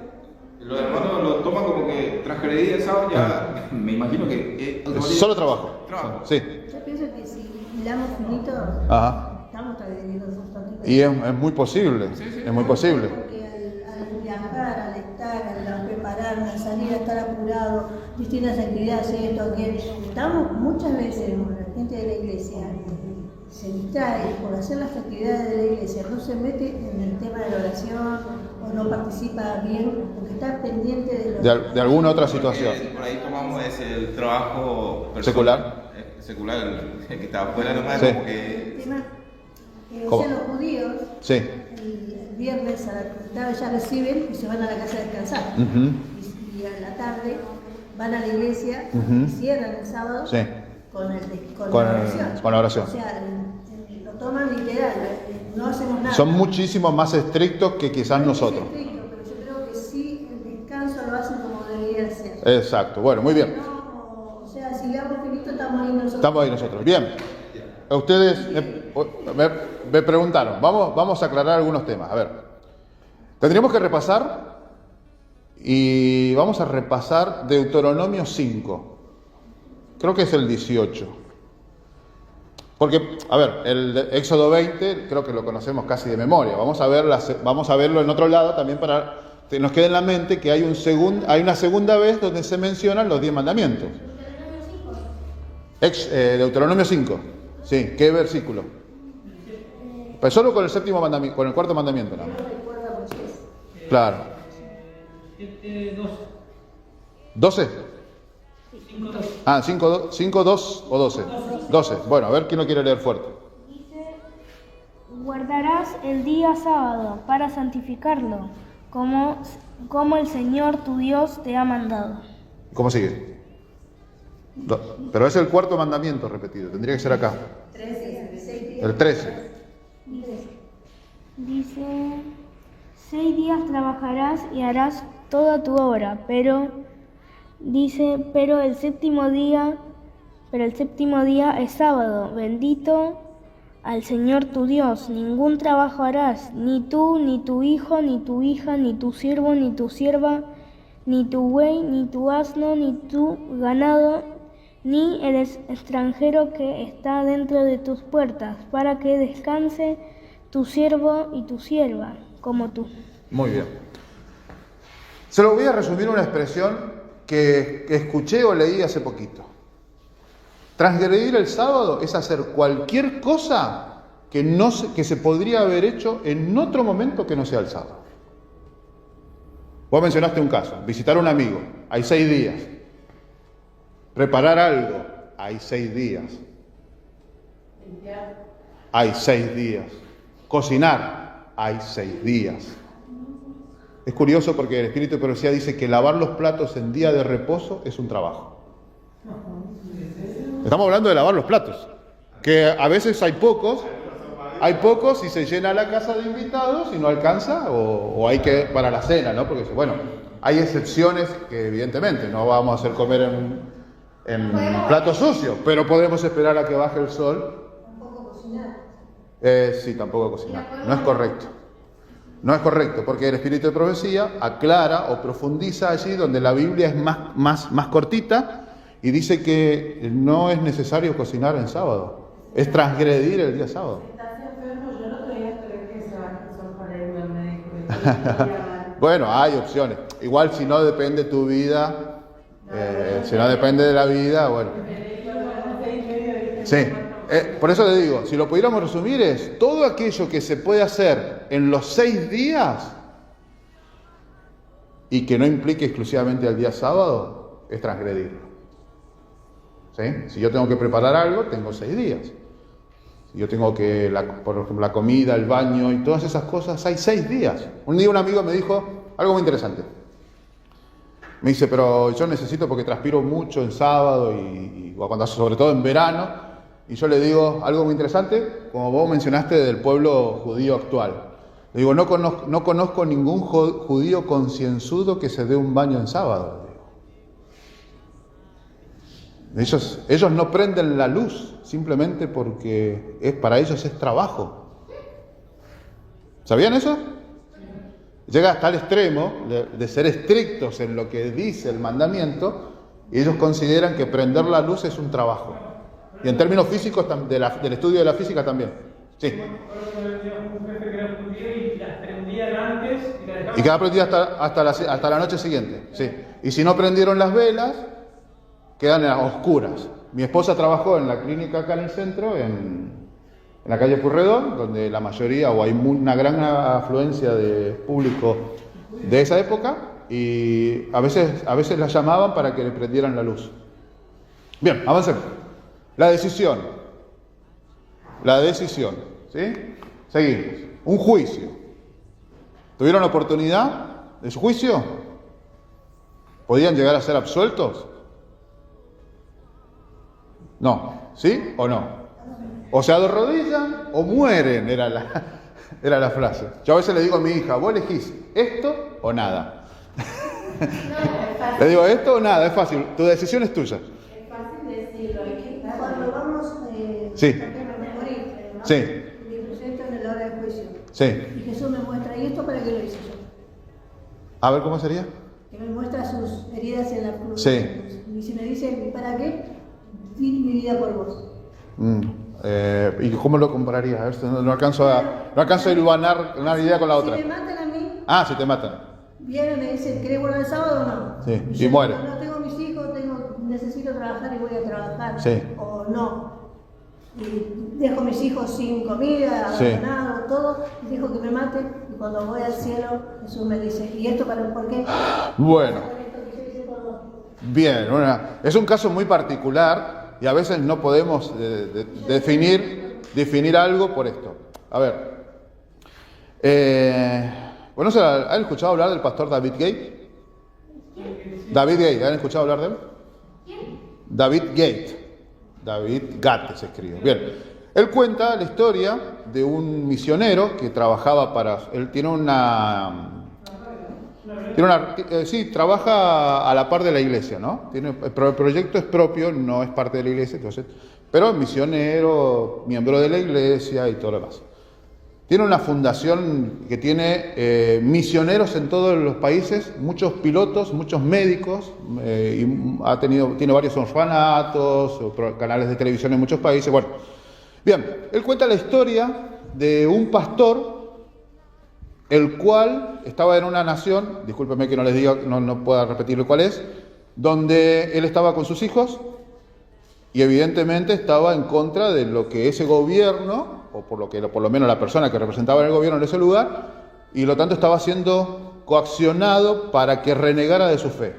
Los hermanos lo toman como que transgredir el sábado ya... Me imagino que... solo trabajo. Sí. Yo pienso que si hilamos finito, estamos transgrediendo esos santitos. Y es muy posible, es muy posible. Porque al viajar, al estar, al prepararnos, al salir, a estar apurado, distintas actividades, esto, aquello, estamos muchas veces, la gente de la iglesia se distrae por hacer las actividades de la iglesia, no se mete en el tema de la oración o no participa bien, porque está pendiente de alguna otra situación. Por ahí tomamos el trabajo secular. Secular, el que está afuera nomás, sí. Como que... O sea, los judíos sí. el viernes a la tarde ya reciben y se van a la casa a descansar. Uh-huh. Y a la tarde van a la iglesia y cierran el sábado sí. con la oración. Con la oración. O sea, lo toman literal, no hacemos nada. Son muchísimo más estrictos que quizás nosotros. Estricto, pero yo creo que sí, el descanso lo hacen como debería ser. Exacto, bueno, muy bien. No, o sea, si damos finito, estamos ahí nosotros. Estamos ahí nosotros, bien. Ustedes me preguntaron, vamos a aclarar algunos temas. A ver, Tendríamos que repasar y vamos a repasar Deuteronomio 5. Creo que es el 18. Porque, a ver, el Éxodo 20 creo que lo conocemos casi de memoria. Vamos a verlo en otro lado también para que nos quede en la mente que hay una segunda vez donde se mencionan los 10 mandamientos. Deuteronomio 5. Sí, ¿qué versículo? Pues solo con el séptimo mandamiento, con el cuarto mandamiento, ¿no? Claro. 12. 5:2. Ah, 5, 2 o 12. 12. Bueno, a ver quién lo quiere leer fuerte. Dice, guardarás el día sábado para santificarlo, como el Señor tu Dios te ha mandado. ¿Cómo sigue? Pero es el cuarto mandamiento repetido, tendría que ser acá. El 13. Dice, 6 días trabajarás y harás toda tu obra, pero el séptimo día es sábado, bendito al Señor tu Dios. Ningún trabajo harás, ni tú, ni tu hijo, ni tu hija, ni tu siervo, ni tu sierva, ni tu buey, ni tu asno, ni tu ganado, ni el extranjero que está dentro de tus puertas, para que descanse tu siervo y tu sierva, como tú. Muy bien. Se lo voy a resumir en una expresión que escuché o leí hace poquito. Transgredir el sábado es hacer cualquier cosa que se podría haber hecho en otro momento que no sea el sábado. Vos mencionaste un caso, visitar a un amigo, hay 6 días. Preparar algo, hay 6 días. Hay 6 días. Cocinar, hay 6 días. Es curioso porque el Espíritu de Profecía dice que lavar los platos en día de reposo es un trabajo. Estamos hablando de lavar los platos, que a veces hay pocos y se llena la casa de invitados y no alcanza, o hay que para la cena, ¿no? Porque, bueno, hay excepciones que evidentemente no vamos a hacer comer en platos sucios, pero podemos esperar a que baje el sol. Tampoco cocinar. Sí, tampoco cocinar. No es correcto. No es correcto, porque el Espíritu de Profecía aclara o profundiza allí donde la Biblia es más cortita y dice que no es necesario cocinar en sábado. Es transgredir el día sábado. ¿Estás enfermo? Yo no te voy a esperar que se baje el sol para irme al médico. Bueno, hay opciones. Igual si no depende tu vida, si no depende de la vida, bueno. Sí. Por eso le digo, si lo pudiéramos resumir es todo aquello que se puede hacer en los 6 días y que no implique exclusivamente al día sábado, es transgredirlo. ¿Sí? Si yo tengo que preparar algo, tengo 6 días. Si yo tengo que, por ejemplo, la comida, el baño y todas esas cosas, hay 6 días. Un día un amigo me dijo algo muy interesante. Me dice, pero yo necesito porque transpiro mucho en sábado y cuando, sobre todo en verano. Y yo le digo algo muy interesante, como vos mencionaste del pueblo judío actual. Le digo, no conozco ningún judío concienzudo que se dé un baño en sábado. Ellos no prenden la luz simplemente porque para ellos es trabajo. ¿Sabían eso? Llega hasta el extremo de ser estrictos en lo que dice el mandamiento y ellos consideran que prender la luz es un trabajo. Y en términos físicos del estudio de la física también. Sí. Y queda prendida hasta la noche siguiente. Sí. Y si no prendieron las velas, quedan oscuras. Mi esposa trabajó en la clínica acá en el centro, en la calle Purredón, donde la mayoría, o hay una gran afluencia de público de esa época, y a veces la llamaban para que le prendieran la luz. Bien, avancemos. La decisión, ¿sí? Seguimos. Un juicio. ¿Tuvieron oportunidad de su juicio? ¿Podían llegar a ser absueltos? No. ¿Sí o no? O se arrodillan o mueren, era la frase. Yo a veces le digo a mi hija, vos elegís esto o nada. Le digo, esto o nada, es fácil, tu decisión es tuya. Es fácil decirlo, hay que estar. Cuando vamos Sí. a morir, ¿no? Sí. Me presento en la hora del juicio. Sí. Y Jesús me muestra, ¿y esto para qué lo hice yo? A ver, ¿cómo sería? Que me muestra sus heridas en la cruz. Sí. Y si me dice, ¿para qué? Di mi vida por vos. ¿Y cómo lo compararías? A ver, no alcanzo a hilvanar una idea con la otra. Si me matan a mí, Si te matan. vienen y me dicen, ¿querés guardar el sábado o no? Sí, y yo muere. No tengo mis hijos, necesito trabajar y voy a trabajar. Sí. O no. Y dejo mis hijos sin comida, Sí. abandonado, todo, y dejo que me maten. Y cuando voy al cielo, Jesús me dice, ¿y esto por qué? Bueno. Bien, es un caso muy particular y a veces no podemos definir algo por esto. A ver. Bueno, ¿han escuchado hablar del pastor David Gate? David Gate, ¿han escuchado hablar de él? David Gate. David Gate se escribe. Bien. Él cuenta la historia de un misionero que trabajaba él tiene trabaja a la par de la iglesia, ¿no? El proyecto es propio, no es parte de la iglesia, entonces, pero es misionero, miembro de la iglesia y todo lo demás. Tiene una fundación que tiene misioneros en todos los países, muchos pilotos, muchos médicos, y tiene varios orfanatos, canales de televisión en muchos países. Bueno, bien, él cuenta la historia de un pastor el cual estaba en una nación, discúlpeme que no les diga, no pueda repetirle cuál es, donde él estaba con sus hijos y evidentemente estaba en contra de lo que ese gobierno, o por lo menos la persona que representaba en el gobierno en ese lugar, y lo tanto estaba siendo coaccionado para que renegara de su fe.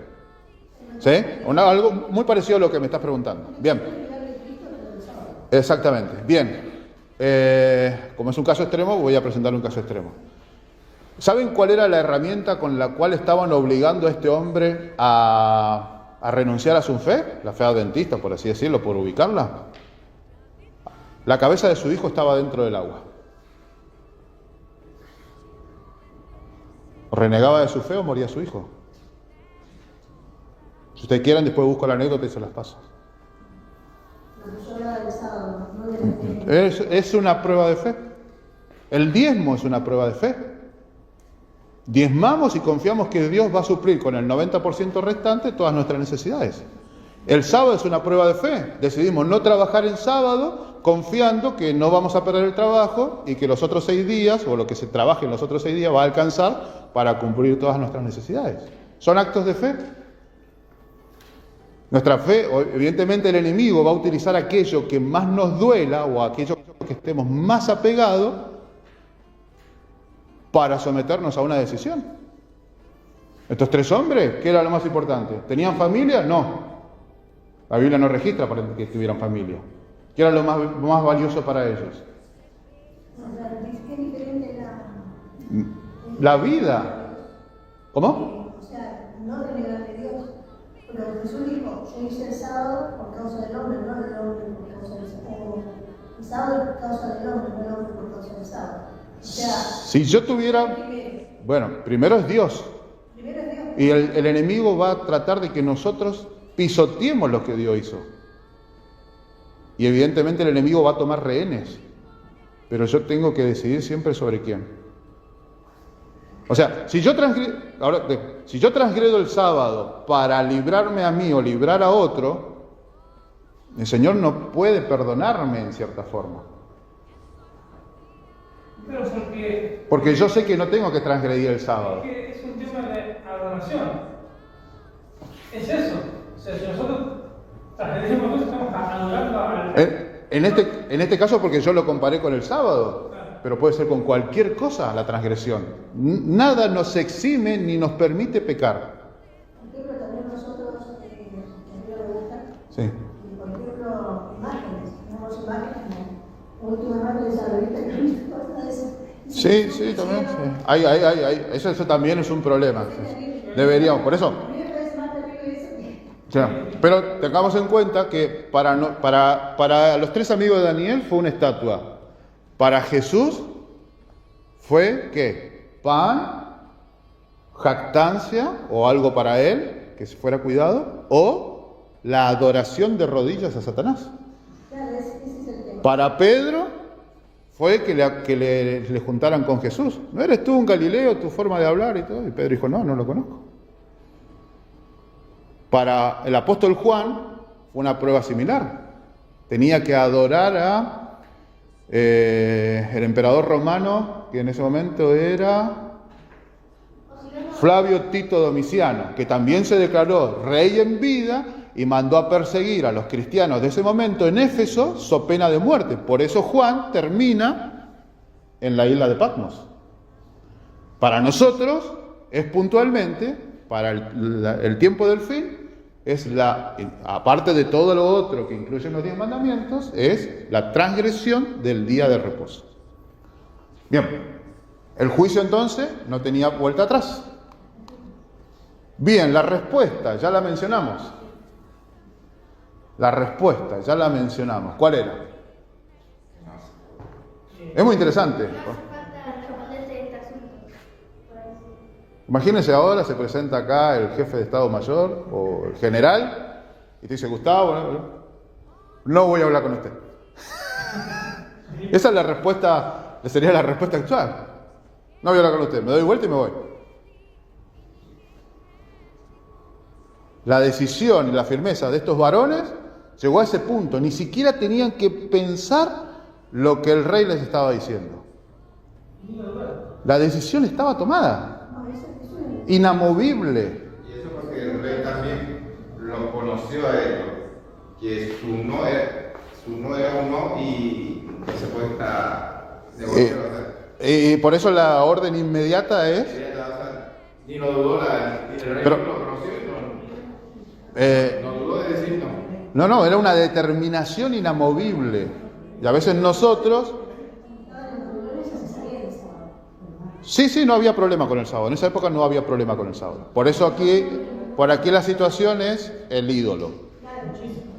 ¿Sí? Algo muy parecido a lo que me estás preguntando. Bien. Exactamente. Bien. Como es un caso extremo, voy a presentarle un caso extremo. ¿Saben cuál era la herramienta con la cual estaban obligando a este hombre a renunciar a su fe? La fe adventista, por así decirlo, por ubicarla. La cabeza de su hijo estaba dentro del agua. ¿Renegaba de su fe o moría su hijo? Si ustedes quieren, después busco la anécdota y se las paso. Es una prueba de fe. El diezmo es una prueba de fe. Diezmamos y confiamos que Dios va a suplir con el 90% restante todas nuestras necesidades. El sábado es una prueba de fe. Decidimos no trabajar en sábado confiando que no vamos a perder el trabajo y que los otros 6 días, o lo que se trabaje en los otros 6 días, va a alcanzar para cumplir todas nuestras necesidades. Son actos de fe. Nuestra fe, evidentemente el enemigo va a utilizar aquello que más nos duela o aquello que estemos más apegados para someternos a una decisión. Estos 3 hombres, ¿qué era lo más importante? ¿Tenían familia? No. La Biblia no registra para que tuvieran familia. ¿Qué era lo más valioso para ellos? Es diferente la vida. ¿Cómo? O sea, no renegar de Dios. Pero Jesús dijo, yo hice el sábado por causa del hombre, no el hombre por causa del sábado. El sábado es por causa del hombre, no el hombre por causa del sábado. O sea, si yo tuviera... Bueno, primero es Dios. Y el enemigo va a tratar de que nosotros pisoteemos lo que Dios hizo. Y evidentemente el enemigo va a tomar rehenes. Pero yo tengo que decidir siempre sobre quién. O sea, si yo transgredo el sábado para librarme a mí o librar a otro, el Señor no puede perdonarme en cierta forma. Pero porque yo sé que no tengo que transgredir el sábado. Es que es un tema de adoración. Es eso. O sea, si nosotros transgredimos cosas, estamos adorando al... En este caso porque yo lo comparé con el sábado, pero puede ser con cualquier cosa la transgresión. Nada nos exime ni nos permite pecar. Por ejemplo, también nosotros, que a mí me gusta, Sí. por ejemplo, imágenes, tenemos imágenes, la última imagen de esa revista que viste, cosas de eso. Sí, también. Sí. Eso también es un problema. Deberíamos, por eso. O sea, pero tengamos en cuenta que para los 3 amigos de Daniel fue una estatua. Para Jesús fue, ¿qué? Pan, jactancia o algo para él, que fuera cuidado, o la adoración de rodillas a Satanás. Para Pedro fue que le juntaran con Jesús. ¿No eres tú un Galileo, tu forma de hablar y todo? Y Pedro dijo, no, no lo conozco. Para el apóstol Juan fue una prueba similar. Tenía que adorar a el emperador romano, que en ese momento era Flavio Tito Domiciano, que también se declaró rey en vida y mandó a perseguir a los cristianos de ese momento en Éfeso, so pena de muerte. Por eso Juan termina en la isla de Patmos. Para nosotros es puntualmente, para el tiempo del fin, es aparte de todo lo otro que incluyen los 10 mandamientos, es la transgresión del día de reposo. Bien, el juicio entonces no tenía vuelta atrás. Bien, la respuesta, ya la mencionamos. La respuesta, ya la mencionamos. ¿Cuál era? Es muy interesante. Imagínense ahora, se presenta acá el jefe de Estado Mayor o el general y te dice, Gustavo, no voy a hablar con usted. Esa es la respuesta, sería la respuesta actual. No voy a hablar con usted, me doy vuelta y me voy. La decisión y la firmeza de estos varones llegó a ese punto. Ni siquiera tenían que pensar lo que el rey les estaba diciendo. La decisión estaba tomada. Inamovible. Y eso porque el rey también lo conoció a ellos, que su no era un no y no se puede estar negociando. Y por eso la orden inmediata es... Ni lo dudó, el rey Pero, lo conoció y no dudó de decir no. No, era una determinación inamovible. Y a veces nosotros... Sí, no había problema con el sábado. En esa época no había problema con el sábado. Por eso por aquí la situación es el ídolo.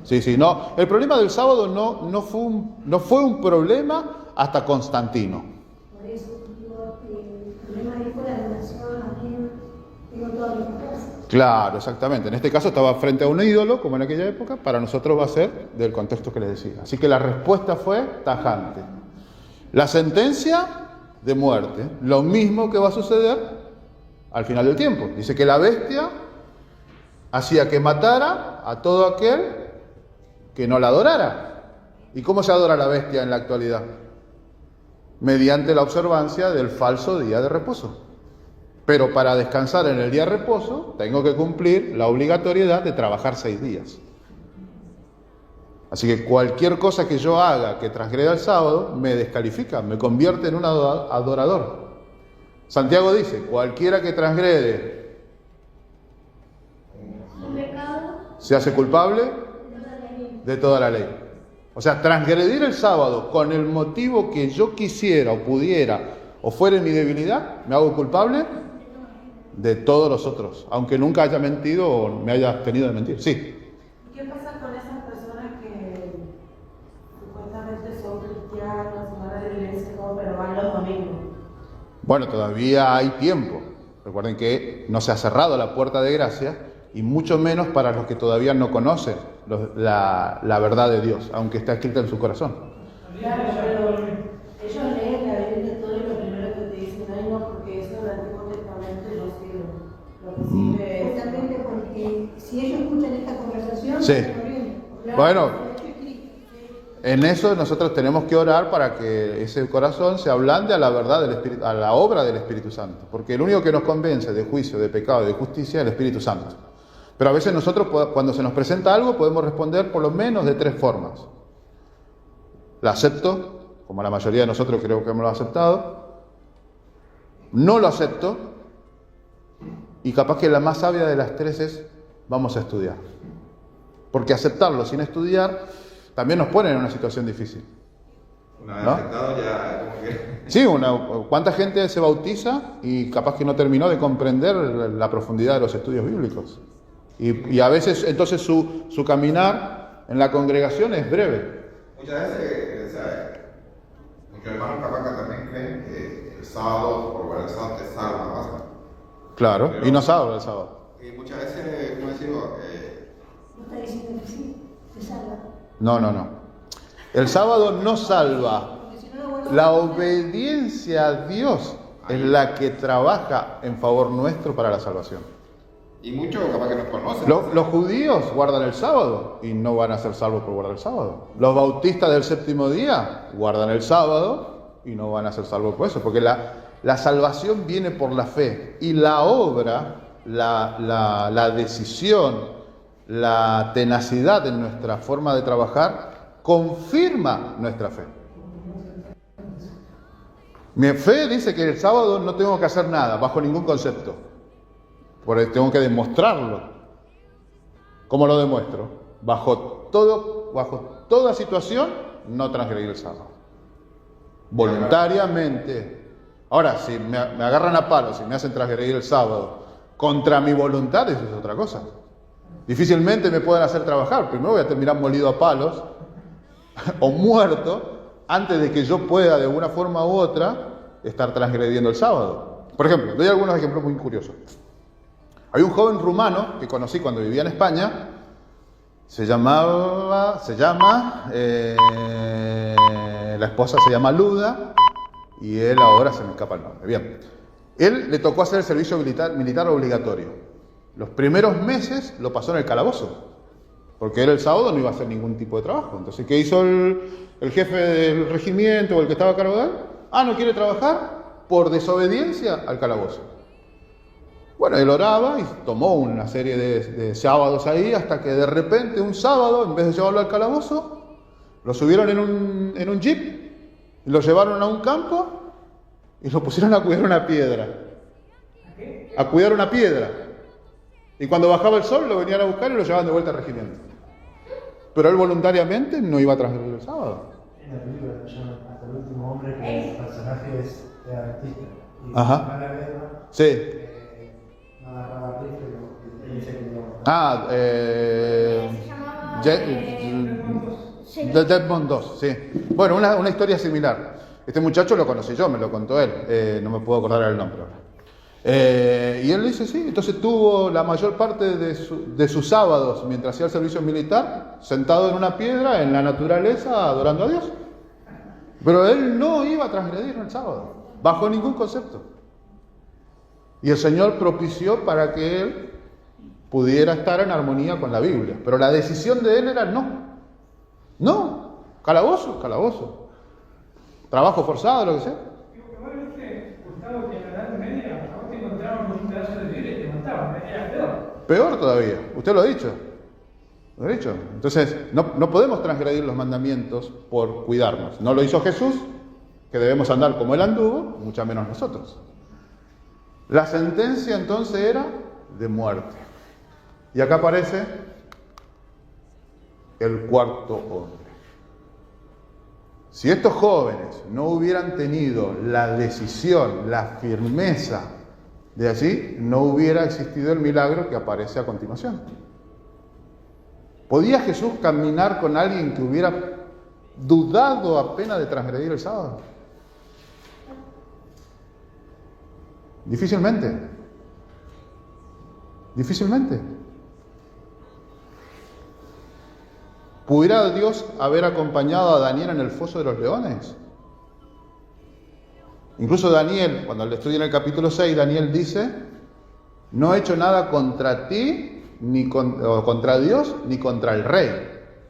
Sí, no. El problema del sábado no fue un problema hasta Constantino. Por eso digo que el problema ahí fue la donación, a quien tengo toda mi confianza. Claro, exactamente. En este caso estaba frente a un ídolo, como en aquella época. Para nosotros va a ser del contexto que les decía. Así que la respuesta fue tajante. La sentencia de muerte, lo mismo que va a suceder al final del tiempo. Dice que la bestia hacía que matara a todo aquel que no la adorara. ¿Y cómo se adora la bestia en la actualidad? Mediante la observancia del falso día de reposo. Pero para descansar en el día de reposo tengo que cumplir la obligatoriedad de trabajar 6 días. Así que cualquier cosa que yo haga que transgreda el sábado me descalifica, me convierte en un adorador. Santiago dice, cualquiera que transgrede se hace culpable de toda la ley. O sea, transgredir el sábado con el motivo que yo quisiera o pudiera o fuera en mi debilidad, me hago culpable de todos los otros, aunque nunca haya mentido o me haya abstenido de mentir. Sí. ¿Qué pasa con esas personas que supuestamente son cristianos, van a la iglesia, pero van los domingos? Bueno, todavía hay tiempo. Recuerden que no se ha cerrado la puerta de gracia y mucho menos para los que todavía no conocen la verdad de Dios, aunque está escrita en su corazón. Claro, pero ellos leen la Biblia todo y lo primero que te dicen, ay no, porque eso del Antiguo Testamento no sirve. Lo que sirve es... Justamente porque si ellos escuchan esta conversación, Sí. claro, Bueno, en eso nosotros tenemos que orar para que ese corazón se ablande a la verdad del Espíritu, a la obra del Espíritu Santo. Porque el único que nos convence de juicio, de pecado y de justicia es el Espíritu Santo. Pero a veces nosotros, cuando se nos presenta algo, podemos responder por lo menos de 3 formas. La acepto, como la mayoría de nosotros creo que hemos aceptado. No lo acepto. Y capaz que la más sabia de las 3 es, vamos a estudiar. Porque aceptarlo sin estudiar también nos pone en una situación difícil. Una vez ¿no? aceptado ya como que... Sí, ¿cuánta gente se bautiza y capaz que no terminó de comprender la profundidad de los estudios bíblicos? Y a veces entonces su caminar en la congregación es breve. Muchas veces, muchos hermanos capaz que también creen que el sábado, por el sábado te salva más. Claro, Pero, y no sábado el sábado. Y muchas veces, como digo, no está diciendo que sí, te salva. No. El sábado no salva. Porque si no lo vuelvo La obediencia a Dios es la que trabaja en favor nuestro para la salvación. Y muchos capaz que nos conocen. Los judíos guardan el sábado y no van a ser salvos por guardar el sábado. Los bautistas del séptimo día guardan el sábado y no van a ser salvos por eso, porque la salvación viene por la fe y la obra, la decisión, la tenacidad en nuestra forma de trabajar confirma nuestra fe. Mi fe dice que el sábado no tengo que hacer nada, bajo ningún concepto. Porque tengo que demostrarlo. ¿Cómo lo demuestro? Bajo toda situación, no transgredir el sábado. Voluntariamente. Ahora, si me agarran a palos y me hacen transgredir el sábado contra mi voluntad, eso es otra cosa. Difícilmente me pueden hacer trabajar. Primero voy a terminar molido a palos o muerto antes de que yo pueda, de una forma u otra, estar transgrediendo el sábado. Por ejemplo, doy algunos ejemplos muy curiosos. Hay un joven rumano que conocí cuando vivía en España, la esposa se llama Luda y él ahora se me escapa el nombre. Bien, él le tocó hacer el servicio militar obligatorio. Los primeros meses lo pasó en el calabozo, porque él el sábado no iba a hacer ningún tipo de trabajo. Entonces, ¿qué hizo el jefe del regimiento o el que estaba a cargo de él? ¿No quiere trabajar? Por desobediencia al calabozo. Bueno, él oraba y tomó una serie de sábados ahí, hasta que de repente un sábado, en vez de llevarlo al calabozo, lo subieron en un jeep, y lo llevaron a un campo y lo pusieron a cuidar una piedra. A cuidar una piedra. Y cuando bajaba el sol lo venían a buscar y lo llevaban de vuelta al regimiento. Pero él voluntariamente no iba a transgredir el sábado. En la película se llama Hasta el último hombre, que el personaje es adventista. Y Ajá. va a la guerra. Sí. Agarraba rifle y dice que no. Desmond 2, sí. Bueno, una historia similar. Este muchacho lo conocí yo, me lo contó él. No me puedo acordar el nombre ahora. Y él dice, sí, entonces tuvo la mayor parte de sus sábados, mientras hacía el servicio militar, sentado en una piedra, en la naturaleza, adorando a Dios. Pero él no iba a transgredir el sábado, bajo ningún concepto. Y el Señor propició para que él pudiera estar en armonía con la Biblia. Pero la decisión de él era no, calabozo. Trabajo forzado, lo que sea. Igual viste, Gustavo, que en la Edad Media, a vos te encontraban con un pedazo de Biblia y te mataban, era peor. Peor todavía, usted lo ha dicho. Entonces, no podemos transgredir los mandamientos por cuidarnos. No lo hizo Jesús, que debemos andar como Él anduvo, mucho menos nosotros. La sentencia entonces era de muerte. Y acá aparece el cuarto hombre. Si estos jóvenes no hubieran tenido la decisión, la firmeza de allí, no hubiera existido el milagro que aparece a continuación. ¿Podía Jesús caminar con alguien que hubiera dudado apenas de transgredir el sábado? Difícilmente. ¿Pudiera Dios haber acompañado a Daniel en el foso de los leones? Incluso Daniel, cuando le estudia en el capítulo 6, Daniel dice, no he hecho nada contra ti, o contra Dios, ni contra el rey.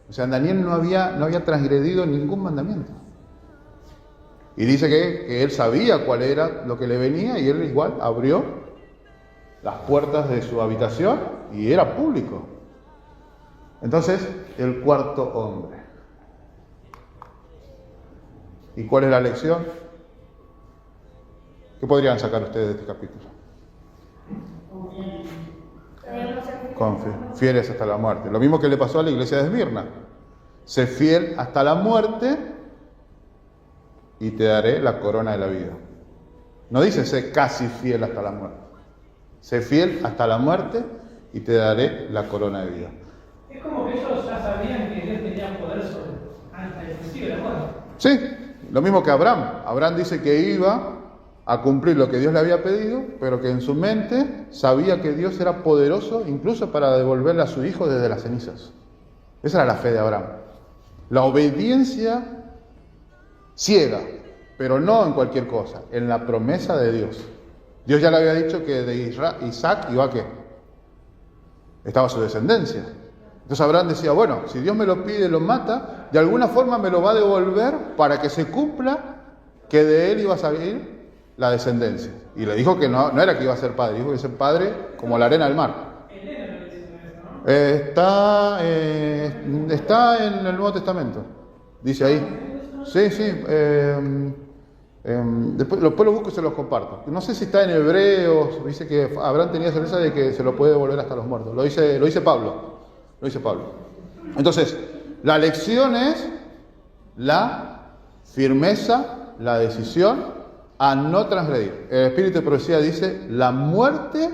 O sea, Daniel no había transgredido ningún mandamiento. Y dice que él sabía cuál era lo que le venía y él igual abrió las puertas de su habitación y era público. Entonces, el cuarto hombre. ¿Y cuál es la lección? ¿Qué podrían sacar ustedes de este capítulo? Fieles hasta la muerte. Lo mismo que le pasó a la iglesia de Esmirna. Sé fiel hasta la muerte y te daré la corona de la vida. No dice sé casi fiel hasta la muerte. Sé fiel hasta la muerte y te daré la corona de vida. Es como que ellos ya sabían que Dios tenía poder sobre antes inclusive la muerte. Sí, lo mismo que Abraham. Abraham dice que iba a cumplir lo que Dios le había pedido, pero que en su mente sabía que Dios era poderoso incluso para devolverle a su hijo desde las cenizas. Esa era la fe de Abraham. La obediencia ciega, pero no en cualquier cosa, en la promesa de Dios. Dios ya le había dicho que de Isaac iba a ¿qué? Estaba su descendencia. Entonces Abraham decía, bueno, si Dios me lo pide y lo mata, de alguna forma me lo va a devolver para que se cumpla que de él iba a salir la descendencia. Y le dijo que no era que iba a ser padre, dijo que iba a ser padre como la arena del mar. Está en el Nuevo Testamento, dice ahí. Sí. Después lo busco y se los comparto. No sé si está en Hebreos, dice que Abraham tenía certeza de que se lo puede devolver hasta los muertos. Lo dice Pablo. Entonces, la lección es la firmeza, la decisión a no transgredir. El Espíritu de Profecía dice, la muerte,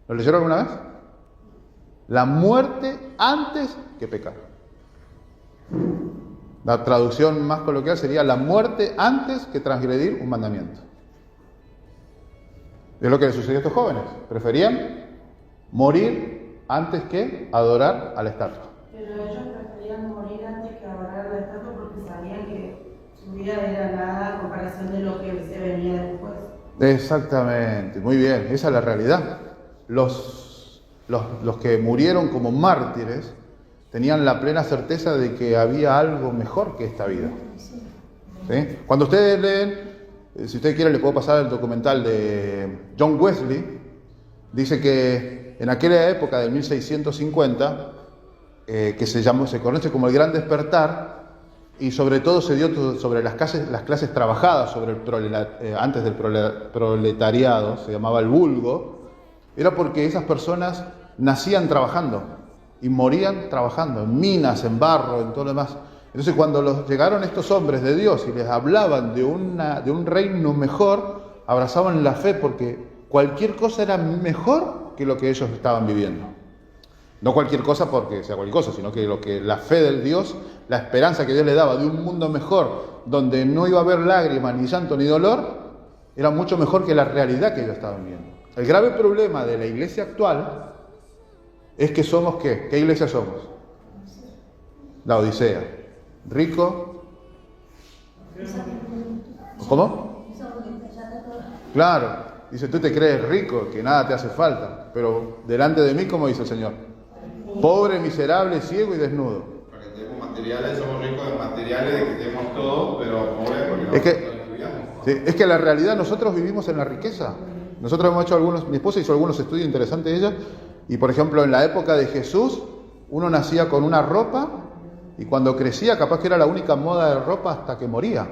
¿lo leyeron alguna vez? La muerte antes que pecar. La traducción más coloquial sería la muerte antes que transgredir un mandamiento. Es lo que le sucedió a estos jóvenes. Preferían morir antes que adorar a la estatua. Pero ellos preferían morir antes que adorar a la estatua porque sabían que su vida era nada a comparación de lo que se venía después. Exactamente, muy bien, esa es la realidad. Los que murieron como mártires tenían la plena certeza de que había algo mejor que esta vida. ¿Sí? Cuando ustedes leen, si ustedes quieren, le puedo pasar el documental de John Wesley. Dice que en aquella época del 1650, que se conoce como el Gran Despertar, y sobre todo se dio sobre las clases trabajadas, sobre antes del proletariado, se llamaba el vulgo, era porque esas personas nacían trabajando y morían trabajando, en minas, en barro, en todo lo demás. Entonces cuando llegaron estos hombres de Dios y les hablaban de un reino mejor, abrazaban la fe porque cualquier cosa era mejor que lo que ellos estaban viviendo. No cualquier cosa porque sea cualquier cosa, sino que la fe del Dios, la esperanza que Dios le daba de un mundo mejor, donde no iba a haber lágrimas, ni llanto, ni dolor, era mucho mejor que la realidad que ellos estaban viendo. El grave problema de la iglesia actual es que somos ¿qué? ¿Qué iglesia somos? La Odisea. Rico. ¿Cómo? Claro. Dice, tú te crees rico, que nada te hace falta. Pero delante de mí, ¿cómo dice el Señor? Pobre, miserable, ciego y desnudo. Porque tenemos materiales, somos ricos en materiales, de que tenemos todo, pero pobres porque no estudiamos. Sí, es que la realidad, nosotros vivimos en la riqueza. Nosotros hemos hecho mi esposa hizo algunos estudios interesantes de ella. Y por ejemplo, en la época de Jesús, uno nacía con una ropa y cuando crecía capaz que era la única moda de ropa hasta que moría.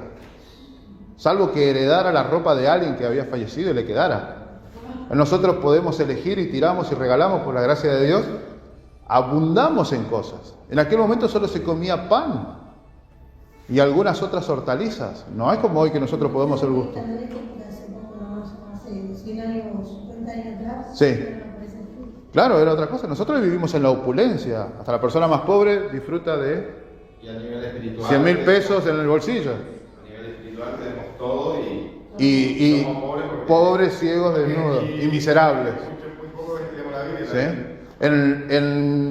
Salvo que heredara la ropa de alguien que había fallecido y le quedara. Nosotros podemos elegir y tiramos y regalamos por la gracia de Dios. Abundamos en cosas. En aquel momento solo se comía pan y algunas otras hortalizas. No es como hoy que nosotros podemos hacer gusto. Hace 100 años, 50 años atrás. Sí. Claro, era otra cosa. Nosotros vivimos en la opulencia. Hasta la persona más pobre disfruta de y a nivel espiritual, 100.000 pesos en el bolsillo. A nivel espiritual tenemos todo y somos pobres, ciegos, desnudos y miserables. Muy poco estudiamos la Biblia. ¿Sí?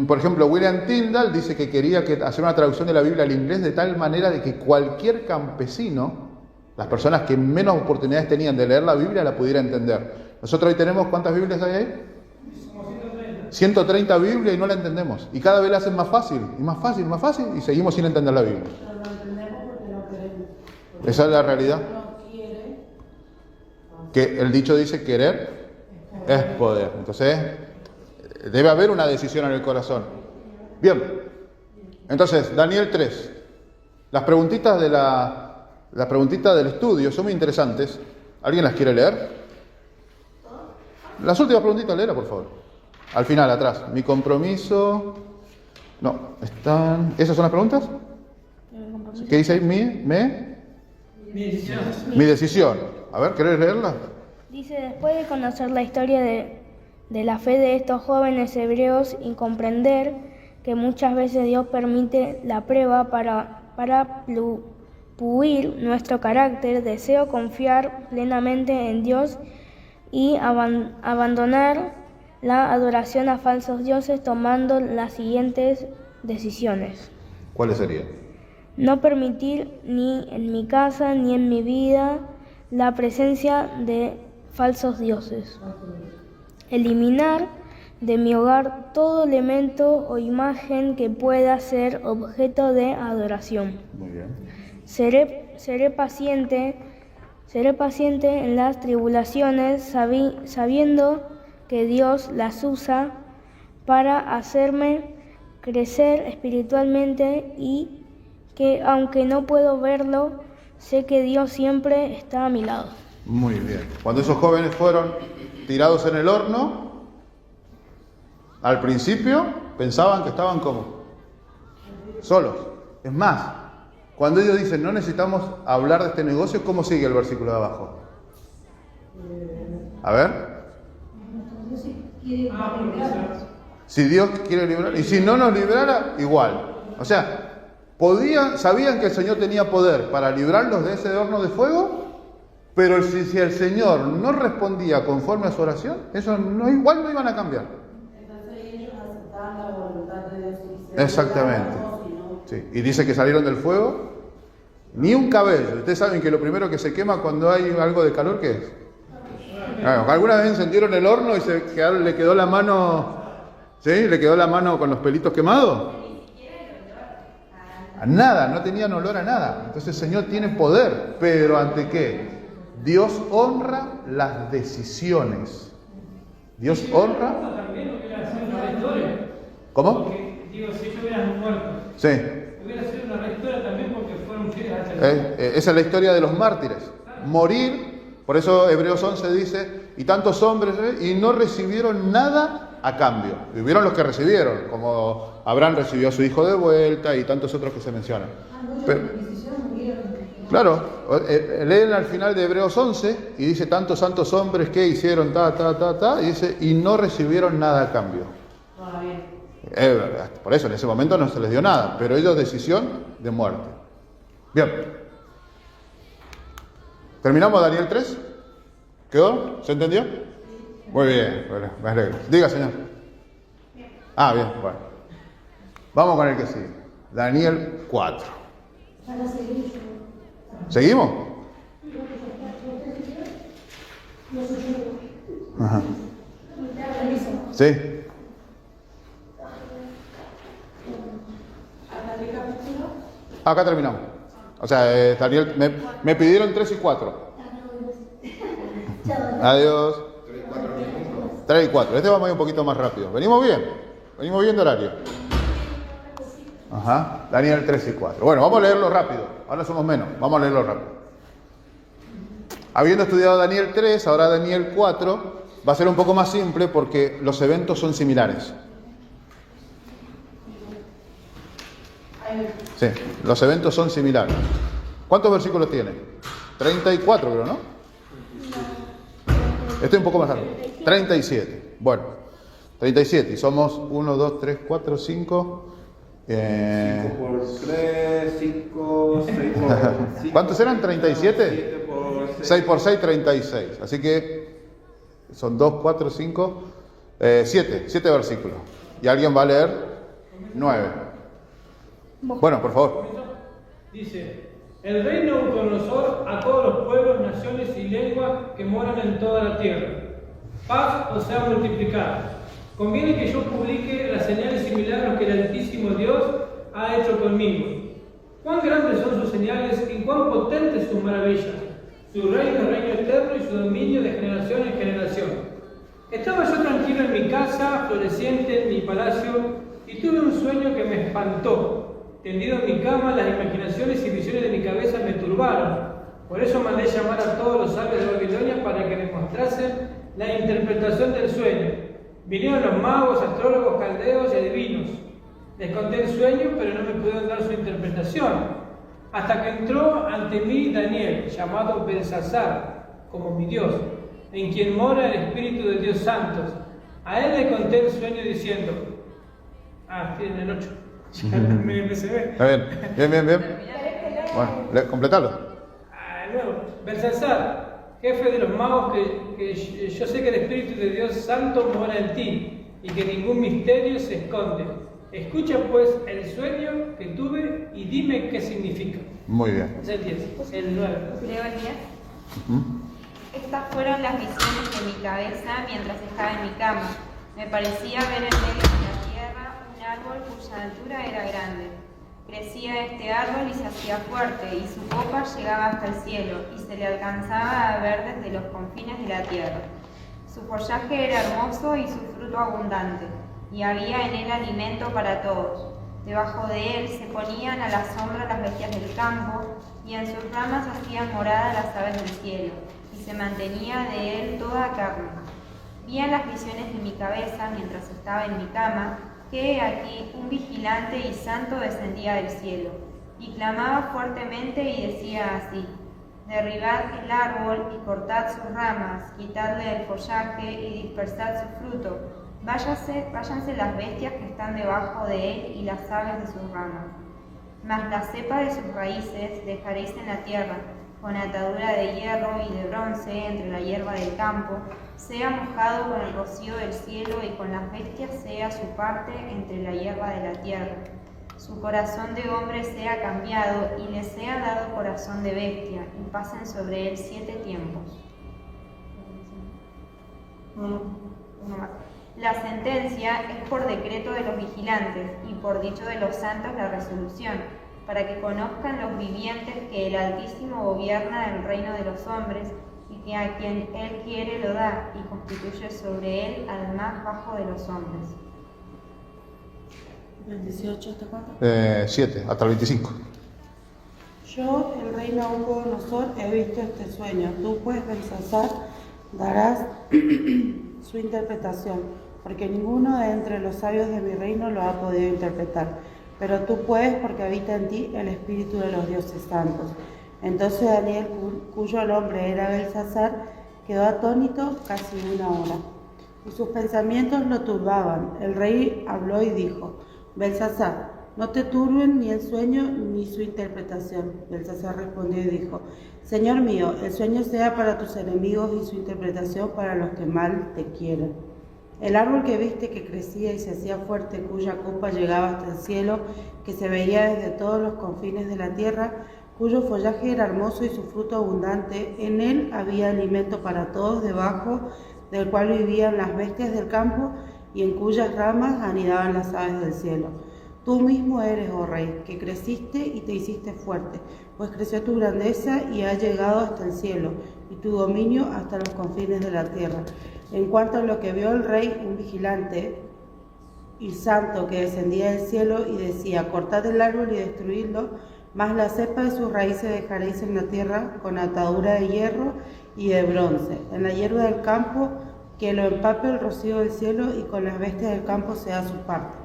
Por ejemplo, William Tyndale dice que quería hacer una traducción de la Biblia al inglés de tal manera de que cualquier campesino, las personas que menos oportunidades tenían de leer la Biblia, la pudiera entender. Nosotros hoy tenemos, ¿cuántas Biblias hay ahí? 130 Biblias y no la entendemos. Y cada vez la hacen más fácil, y más fácil, más fácil, y seguimos sin entender la Biblia. Pero lo entendemos porque no queremos. Esa es la realidad. No quiere. Que el dicho dice querer es poder. Entonces, debe haber una decisión en el corazón. Bien. Entonces, Daniel 3. Las preguntitas del estudio son muy interesantes. ¿Alguien las quiere leer? Las últimas preguntitas, léela, por favor. Al final, atrás. Mi compromiso. No, están. ¿Esas son las preguntas? ¿Qué dice ahí? Mi decisión. A ver, ¿querés leerla? Dice, después de conocer la historia de la fe de estos jóvenes hebreos y comprender que muchas veces Dios permite la prueba para pulir nuestro carácter, deseo confiar plenamente en Dios y abandonar la adoración a falsos dioses tomando las siguientes decisiones. ¿Cuáles serían? no permitir ni en mi casa ni en mi vida la presencia de falsos dioses. Eliminar de mi hogar todo elemento o imagen que pueda ser objeto de adoración. Muy bien. Seré paciente en las tribulaciones, sabiendo que Dios las usa para hacerme crecer espiritualmente y que aunque no puedo verlo, sé que Dios siempre está a mi lado. Muy bien. Cuando esos jóvenes fueron tirados en el horno, al principio pensaban que estaban como solos. Es más, cuando ellos dicen no necesitamos hablar de este negocio, ¿cómo sigue el versículo de abajo? A ver. Si Dios quiere librar, y si no nos librara, igual. O sea, sabían que el Señor tenía poder para librarlos de ese horno de fuego, pero si el Señor no respondía conforme a su oración, eso igual no iban a cambiar. Entonces ellos aceptaban la voluntad de Dios. Exactamente. Sí. Y dice que salieron del fuego, ni un cabello. Ustedes saben que lo primero que se quema cuando hay algo de calor, ¿qué es? ¿Alguna vez encendieron el horno y le quedó la mano, ¿sí? ¿Le quedó la mano con los pelitos quemados? A nada, no tenían olor a nada. Entonces el Señor tiene poder, pero ¿ante qué? Dios honra las decisiones. Dios honra. ¿Cómo? Porque, digo, si ellos hubieran muerto, sí, hubiera sido una historia también porque fueron fieles hasta el final. Esa es la historia de los mártires. Morir, por eso Hebreos 11 dice, y tantos hombres, y no recibieron nada a cambio. Y hubieron los que recibieron, como Abraham recibió a su hijo de vuelta y tantos otros que se mencionan. Pero, claro, leen al final de Hebreos 11 y dice, tantos santos hombres que hicieron y dice, y no recibieron nada a cambio. Por eso en ese momento no se les dio nada, pero ellos decisión de muerte. Bien. ¿Terminamos Daniel 3? ¿Quedó? ¿Se entendió? Muy bien, bueno, me alegro. Diga, señor. Ah, bien, bueno. Vamos con el que sigue. Daniel 4. ¿Seguimos? Ajá. Sí. Acá terminamos. O sea, Daniel, me pidieron 3 y 4. Adiós. 3 y 4. Este vamos a ir un poquito más rápido. Venimos bien de horario. Ajá. Daniel 3 y 4. Bueno, vamos a leerlo rápido. Ahora somos menos. Vamos a leerlo rápido. Habiendo estudiado Daniel 3, ahora Daniel 4, va a ser un poco más simple porque los eventos son similares. Sí, los eventos son similares. ¿Cuántos versículos tiene? 34, creo, ¿no? Este es un poco más largo. 37. Bueno, 37. Y somos 1, 2, 3, 4, 5. 5 por 3, 5, 6 por 5. ¿Cuántos eran? 37. 7 por 6. 6 por 6, 36. Así que son 2, 4, 5, 7 versículos. Y alguien va a leer 9. Bueno, por favor. Dice, el rey Nabucodonosor a todos los pueblos, naciones y lenguas que moran en toda la tierra. Paz os sea multiplicada. Conviene que yo publique las señales y milagros que el Altísimo Dios ha hecho conmigo. Cuán grandes son sus señales y cuán potentes sus maravillas. Su reino es reino eterno y su dominio de generación en generación. Estaba yo tranquilo en mi casa, floreciente en mi palacio, y tuve un sueño que me espantó. Tendido en mi cama, las imaginaciones y visiones de mi cabeza me turbaron. Por eso mandé llamar a todos los sabios de Babilonia para que me mostrasen la interpretación del sueño. Vinieron los magos, astrólogos, caldeos y adivinos. Les conté el sueño, pero no me pudieron dar su interpretación. Hasta que entró ante mí Daniel, llamado Belsasar, como mi Dios, en quien mora el Espíritu de Dios Santos. A él le conté el sueño diciendo... tiene el 8. me se ve. Está bien. Bueno, completalo. Luego, Belsasar, jefe de los magos, que yo sé que el Espíritu de Dios Santo mora en ti y que ningún misterio se esconde. Escucha pues el sueño que tuve y dime qué significa. Muy bien. Es el 10, el 9. Leo el 10. Estas fueron las visiones de mi cabeza mientras estaba en mi cama. Me parecía ver en medio de la tierra un árbol cuya altura era grande. Crecía este árbol y se hacía fuerte, y su copa llegaba hasta el cielo, y se le alcanzaba a ver desde los confines de la tierra. Su follaje era hermoso y su fruto abundante, y había en él alimento para todos. Debajo de él se ponían a la sombra las bestias del campo, y en sus ramas hacían morada las aves del cielo, y se mantenía de él toda carne. Vi en las visiones de mi cabeza mientras estaba en mi cama, que he aquí un vigilante y santo descendía del cielo, y clamaba fuertemente y decía así: derribad el árbol y cortad sus ramas, quitadle el follaje y dispersad su fruto. Váyanse las bestias que están debajo de él y las aves de sus ramas. Mas la cepa de sus raíces dejaréis en la tierra, con atadura de hierro y de bronce entre la hierba del campo, sea mojado con el rocío del cielo y con las bestias sea su parte entre la hierba de la tierra. Su corazón de hombre sea cambiado y le sea dado corazón de bestia, y pasen sobre él 7 tiempos. Uno más. La sentencia es por decreto de los vigilantes y por dicho de los santos la resolución, para que conozcan los vivientes que el Altísimo gobierna el reino de los hombres y que a quien Él quiere lo da y constituye sobre él al más bajo de los hombres. ¿El 18 hasta cuánto? 7, hasta el 25. Yo, el rey Nabucodonosor, he visto este sueño. Tú, pues, Belsasar, darás su interpretación, porque ninguno de entre los sabios de mi reino lo ha podido interpretar. Pero tú puedes, porque habita en ti el espíritu de los dioses santos. Entonces Daniel, cuyo nombre era Belsasar, quedó atónito casi 1 hora, y sus pensamientos lo turbaban. El rey habló y dijo: Belsasar, no te turben ni el sueño ni su interpretación. Belsasar respondió y dijo: Señor mío, el sueño sea para tus enemigos y su interpretación para los que mal te quieren. El árbol que viste que crecía y se hacía fuerte, cuya copa llegaba hasta el cielo, que se veía desde todos los confines de la tierra, cuyo follaje era hermoso y su fruto abundante, en él había alimento para todos, debajo del cual vivían las bestias del campo y en cuyas ramas anidaban las aves del cielo. Tú mismo eres, oh rey, que creciste y te hiciste fuerte, pues creció tu grandeza y ha llegado hasta el cielo, y tu dominio hasta los confines de la tierra. En cuanto a lo que vio el rey, un vigilante y santo que descendía del cielo y decía: cortad el árbol y destruidlo, mas la cepa de sus raíces dejaréis en la tierra con atadura de hierro y de bronce, en la hierba del campo, que lo empape el rocío del cielo, y con las bestias del campo sea su parte,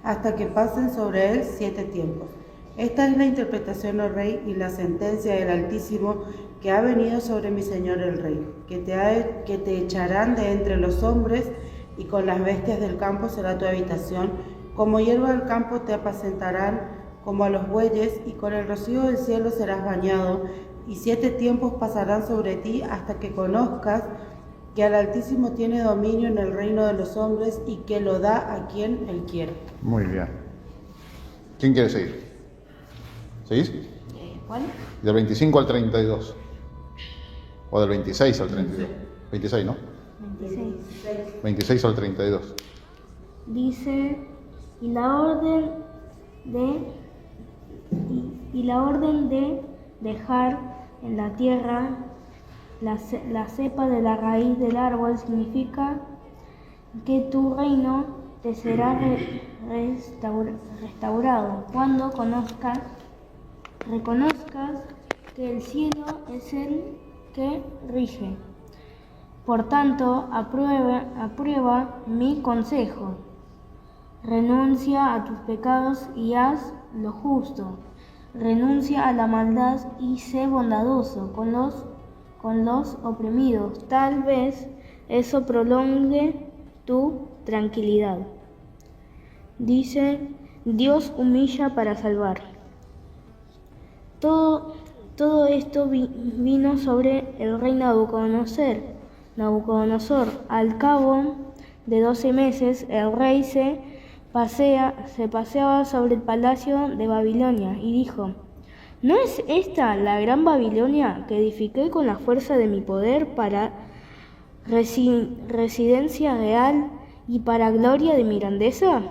hasta que pasen sobre él 7 tiempos. Esta es la interpretación, oh rey, y la sentencia del Altísimo que ha venido sobre mi señor el rey, que te echarán de entre los hombres, y con las bestias del campo será tu habitación, como hierba del campo te apacentarán, como a los bueyes, y con el rocío del cielo serás bañado, y 7 tiempos pasarán sobre ti hasta que conozcas que el Altísimo tiene dominio en el reino de los hombres y que lo da a quien Él quiere. Muy bien. ¿Quién quiere seguir? ¿Seguís? ¿Cuál? Del 25 al 32. O del 26 al 32. 26, ¿no? 26. 26 al 32. Dice: y la orden de dejar en la tierra la cepa de la raíz del árbol significa que tu reino te será restaurado cuando reconozcas que el cielo es el que rige. Por tanto, aprueba mi consejo. Renuncia a tus pecados y haz lo justo. Renuncia a la maldad y sé bondadoso con los oprimidos. Tal vez eso prolongue tu tranquilidad. Dice: Dios humilla para salvar. Todo esto vino sobre el rey Nabucodonosor. Al cabo de 12 meses, el rey se se paseaba sobre el palacio de Babilonia y dijo: ¿No es esta la gran Babilonia que edifiqué con la fuerza de mi poder para residencia real y para gloria de mi grandeza?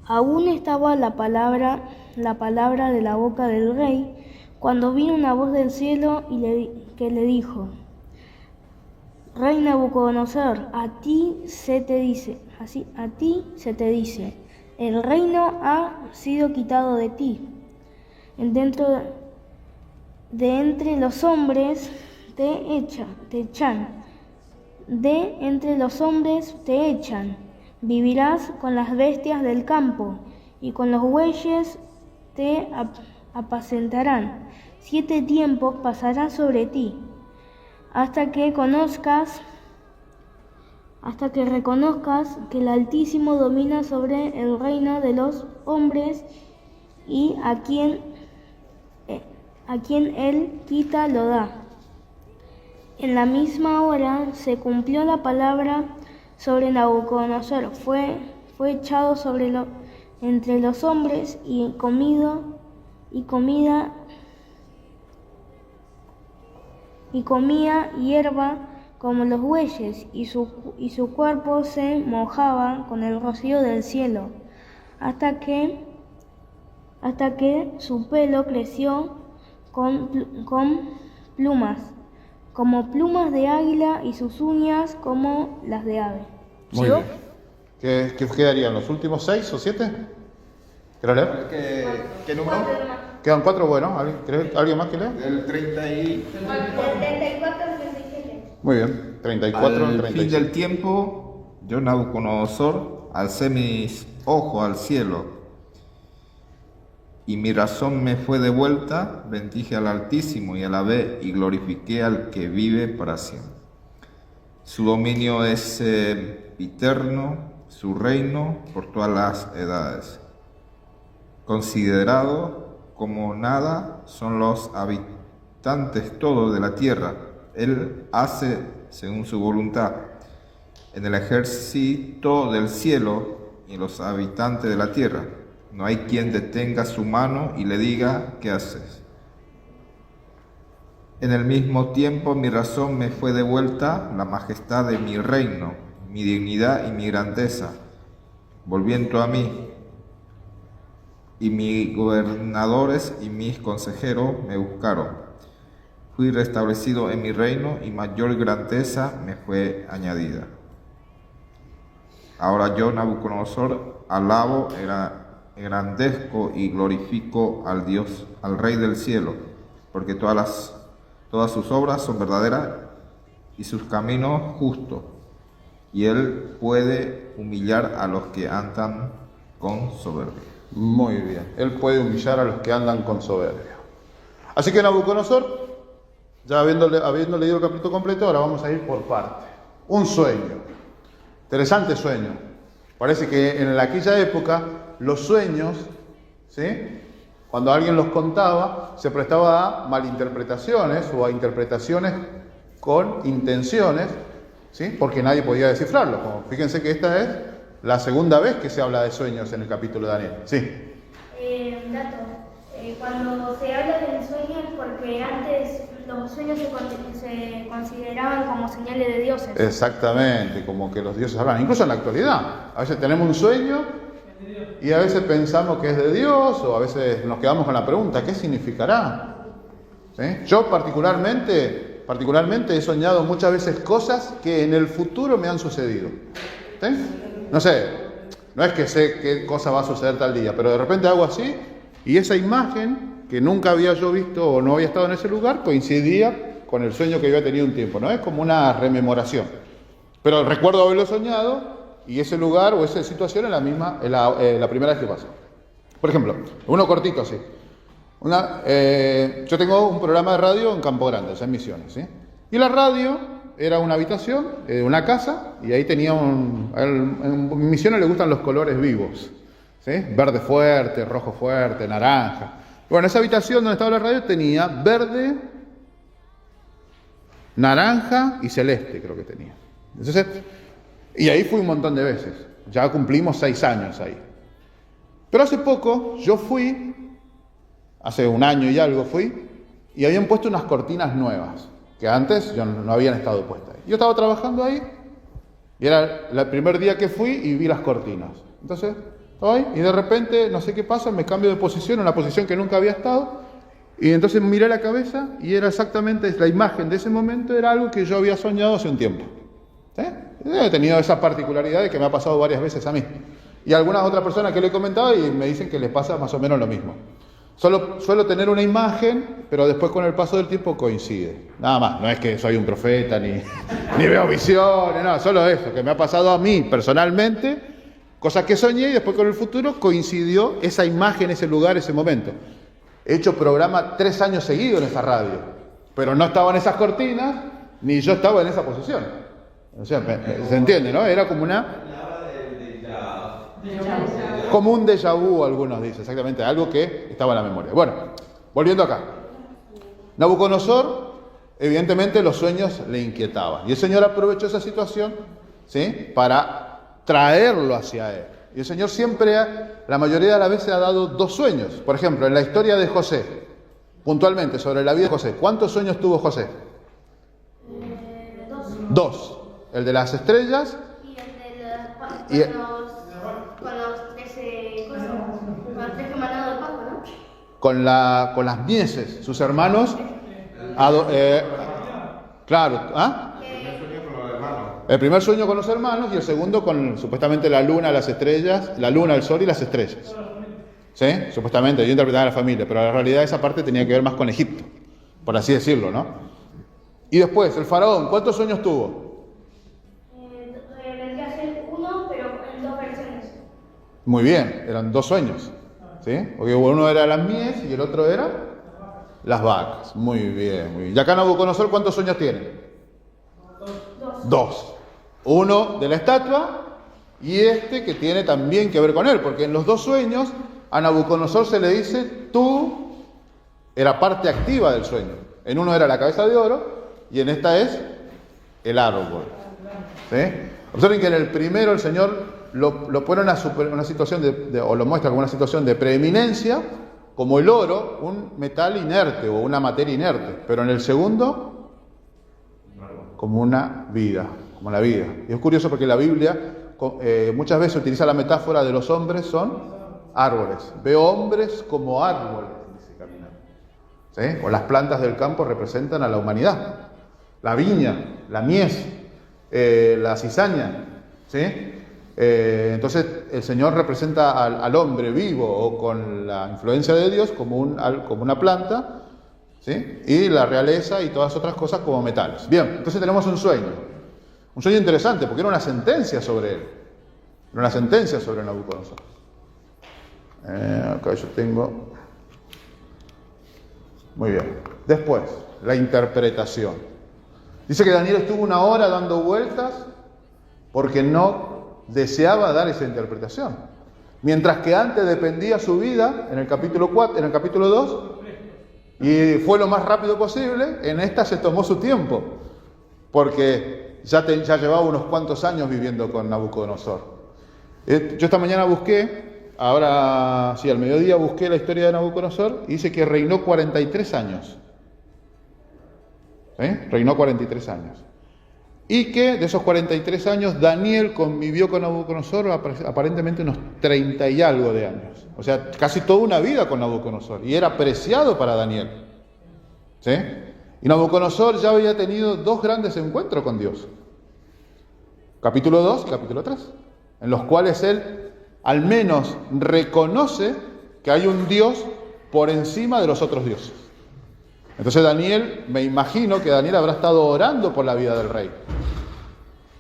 Aún estaba la palabra de la boca del rey cuando vino una voz del cielo que le dijo: Rey Nabucodonosor, a ti se te dice, el reino ha sido quitado de ti. De entre los hombres te echan. Vivirás con las bestias del campo, y con los bueyes te apacentarán. 7 tiempos pasarán sobre ti, hasta que reconozcas que el Altísimo domina sobre el reino de los hombres, y a quien Él quita lo da. En la misma hora se cumplió la palabra sobre Nabucodonosor. Fue echado entre los hombres y comía hierba como los bueyes, y su cuerpo se mojaba con el rocío del cielo, hasta que su pelo creció con plumas, como plumas de águila, y sus uñas como las de ave. Muy bien. ¿Qué quedarían? ¿Los últimos 6 o 7? ¿Quieres leer? ¿Qué número? Quedan 4, bueno. ¿Alguien más que lea? Del 30 y... Del 34 al 37. Muy bien. 34 al 37. Al fin del tiempo, yo, Nabucodonosor, alcé mis ojos al cielo, y mi razón me fue devuelta. Bendije al Altísimo y alabé y glorifiqué al que vive para siempre. Su dominio es eterno, su reino por todas las edades. Considerado como nada son los habitantes todos de la tierra. Él hace según su voluntad en el ejército del cielo y los habitantes de la tierra. No hay quien detenga su mano y le diga: ¿qué haces? En el mismo tiempo mi razón me fue devuelta, la majestad de mi reino, mi dignidad y mi grandeza, volviendo a mí. Y mis gobernadores y mis consejeros me buscaron. Fui restablecido en mi reino, y mayor grandeza me fue añadida. Ahora yo, Nabucodonosor, alabo, engrandezco y glorifico al Dios, al Rey del cielo, porque todas sus obras son verdaderas y sus caminos justos, y Él puede humillar a los que andan con soberbia. Muy bien. Él puede humillar a los que andan con soberbia. Así que Nabucodonosor, ya habiendo leído el capítulo completo, ahora vamos a ir por parte. Un sueño. Interesante sueño. Parece que en aquella época los sueños, ¿sí?, cuando alguien los contaba, se prestaba a malinterpretaciones o a interpretaciones con intenciones, ¿sí?, porque nadie podía descifrarlo. Como, fíjense que esta es la segunda vez que se habla de sueños en el capítulo de Daniel. Sí. Dato. Cuando se habla del sueño es porque antes los sueños se consideraban como señales de dioses. Exactamente, como que los dioses hablan. Incluso en la actualidad. A veces tenemos un sueño y a veces pensamos que es de Dios, o a veces nos quedamos con la pregunta: ¿qué significará? ¿Sí? Yo particularmente he soñado muchas veces cosas que en el futuro me han sucedido. ¿Sí? No sé, no es que sé qué cosa va a suceder tal día, pero de repente hago así, y esa imagen que nunca había yo visto o no había estado en ese lugar coincidía con el sueño que yo había tenido un tiempo, ¿no? Es como una rememoración. Pero recuerdo haberlo soñado, y ese lugar o esa situación es la misma, la primera vez que pasó. Por ejemplo, uno cortito así. Yo tengo un programa de radio en Campo Grande, en Misiones, ¿sí? Y la radio era una habitación, una casa, y ahí tenía en Misiones le gustan los colores vivos, ¿sí? Verde fuerte, rojo fuerte, naranja. Bueno, esa habitación donde estaba la radio tenía verde, naranja y celeste, creo que tenía. Entonces, y ahí fui un montón de veces. Ya cumplimos 6 años ahí. Pero hace poco yo fui, hace un año y algo fui, y habían puesto unas cortinas nuevas, que antes yo no habían estado puestas. Yo estaba trabajando ahí, y era el primer día que fui y vi las cortinas. Entonces, estaba ahí, y de repente, no sé qué pasa, me cambio de posición, una posición que nunca había estado, y entonces miré la cabeza, y era exactamente, la imagen de ese momento era algo que yo había soñado hace un tiempo. ¿Sí? He tenido esa particularidad de que me ha pasado varias veces a mí. Y a algunas otras personas que le he comentado y me dicen que les pasa más o menos lo mismo. Solo suelo tener una imagen, pero después con el paso del tiempo coincide. Nada más, no es que soy un profeta ni veo visiones, no, solo eso, que me ha pasado a mí personalmente, cosas que soñé y después con el futuro coincidió esa imagen, ese lugar, ese momento. He hecho programa 3 años seguidos en esa radio, pero no estaba en esas cortinas, ni yo estaba en esa posición. O sea, se entiende, ¿no? Era como como un déjà vu, algunos dicen, exactamente, algo que estaba en la memoria. Bueno, volviendo acá. Nabucodonosor, evidentemente los sueños le inquietaban. Y el Señor aprovechó esa situación, ¿sí?, para traerlo hacia Él. Y el Señor siempre, la mayoría de las veces, ha dado 2 sueños. Por ejemplo, en la historia de José, puntualmente sobre la vida de José, ¿cuántos sueños tuvo José? 2. El de las estrellas y el de con los 13 hermanos del Papa, ¿no? Con las mieses, sus hermanos. Claro, ¿ah? El primer sueño con los hermanos y el segundo con supuestamente la luna, las estrellas, la luna, el sol y las estrellas. ¿Sí? Supuestamente, yo interpretaba a la familia, pero en realidad esa parte tenía que ver más con Egipto, por así decirlo, ¿no? Y después, el faraón, ¿cuántos sueños tuvo? Vendría a ser 1, pero en 2 versiones. Muy bien, eran 2 sueños, ¿sí? Porque uno era las mies y el otro era las vacas. Muy bien, muy bien. Y acá Nabucodonosor, ¿cuántos sueños tiene? 2. Uno de la estatua y este que tiene también que ver con él, porque en los 2 sueños a Nabucodonosor se le dice, tú, era parte activa del sueño. En uno era la cabeza de oro y en esta es el árbol. ¿Sí? Observen que en el primero el Señor lo pone en una situación o lo muestra como una situación de preeminencia, como el oro, un metal inerte o una materia inerte. Pero en el segundo, como una vida, como la vida. Y es curioso porque la Biblia muchas veces utiliza la metáfora de los hombres son árboles. Veo hombres como árboles, dice caminar. ¿Sí? O las plantas del campo representan a la humanidad. La viña, la mies, la cizaña, ¿sí? Entonces el Señor representa al hombre vivo o con la influencia de Dios como una planta, ¿sí? Y la realeza y todas otras cosas como metales. Bien, entonces tenemos un sueño interesante porque era una sentencia sobre él, era una sentencia sobre Nabucodonosor. Acá yo tengo. Muy bien. Después, la interpretación. Dice que Daniel estuvo 1 hora dando vueltas porque no deseaba dar esa interpretación. Mientras que antes dependía su vida, en el capítulo 2, y fue lo más rápido posible, en esta se tomó su tiempo, porque ya llevaba unos cuantos años viviendo con Nabucodonosor. Yo esta mañana busqué, ahora sí, al mediodía busqué la historia de Nabucodonosor, y dice que reinó 43 años. ¿Sí? Reinó 43 años. Y que de esos 43 años Daniel convivió con Nabucodonosor aparentemente unos 30 y algo de años. O sea, casi toda una vida con Nabucodonosor. Y era apreciado para Daniel. ¿Sí? Y Nabucodonosor ya había tenido 2 grandes encuentros con Dios. Capítulo 2 y capítulo 3. En los cuales él al menos reconoce que hay un Dios por encima de los otros dioses. Entonces Daniel, me imagino que Daniel habrá estado orando por la vida del rey.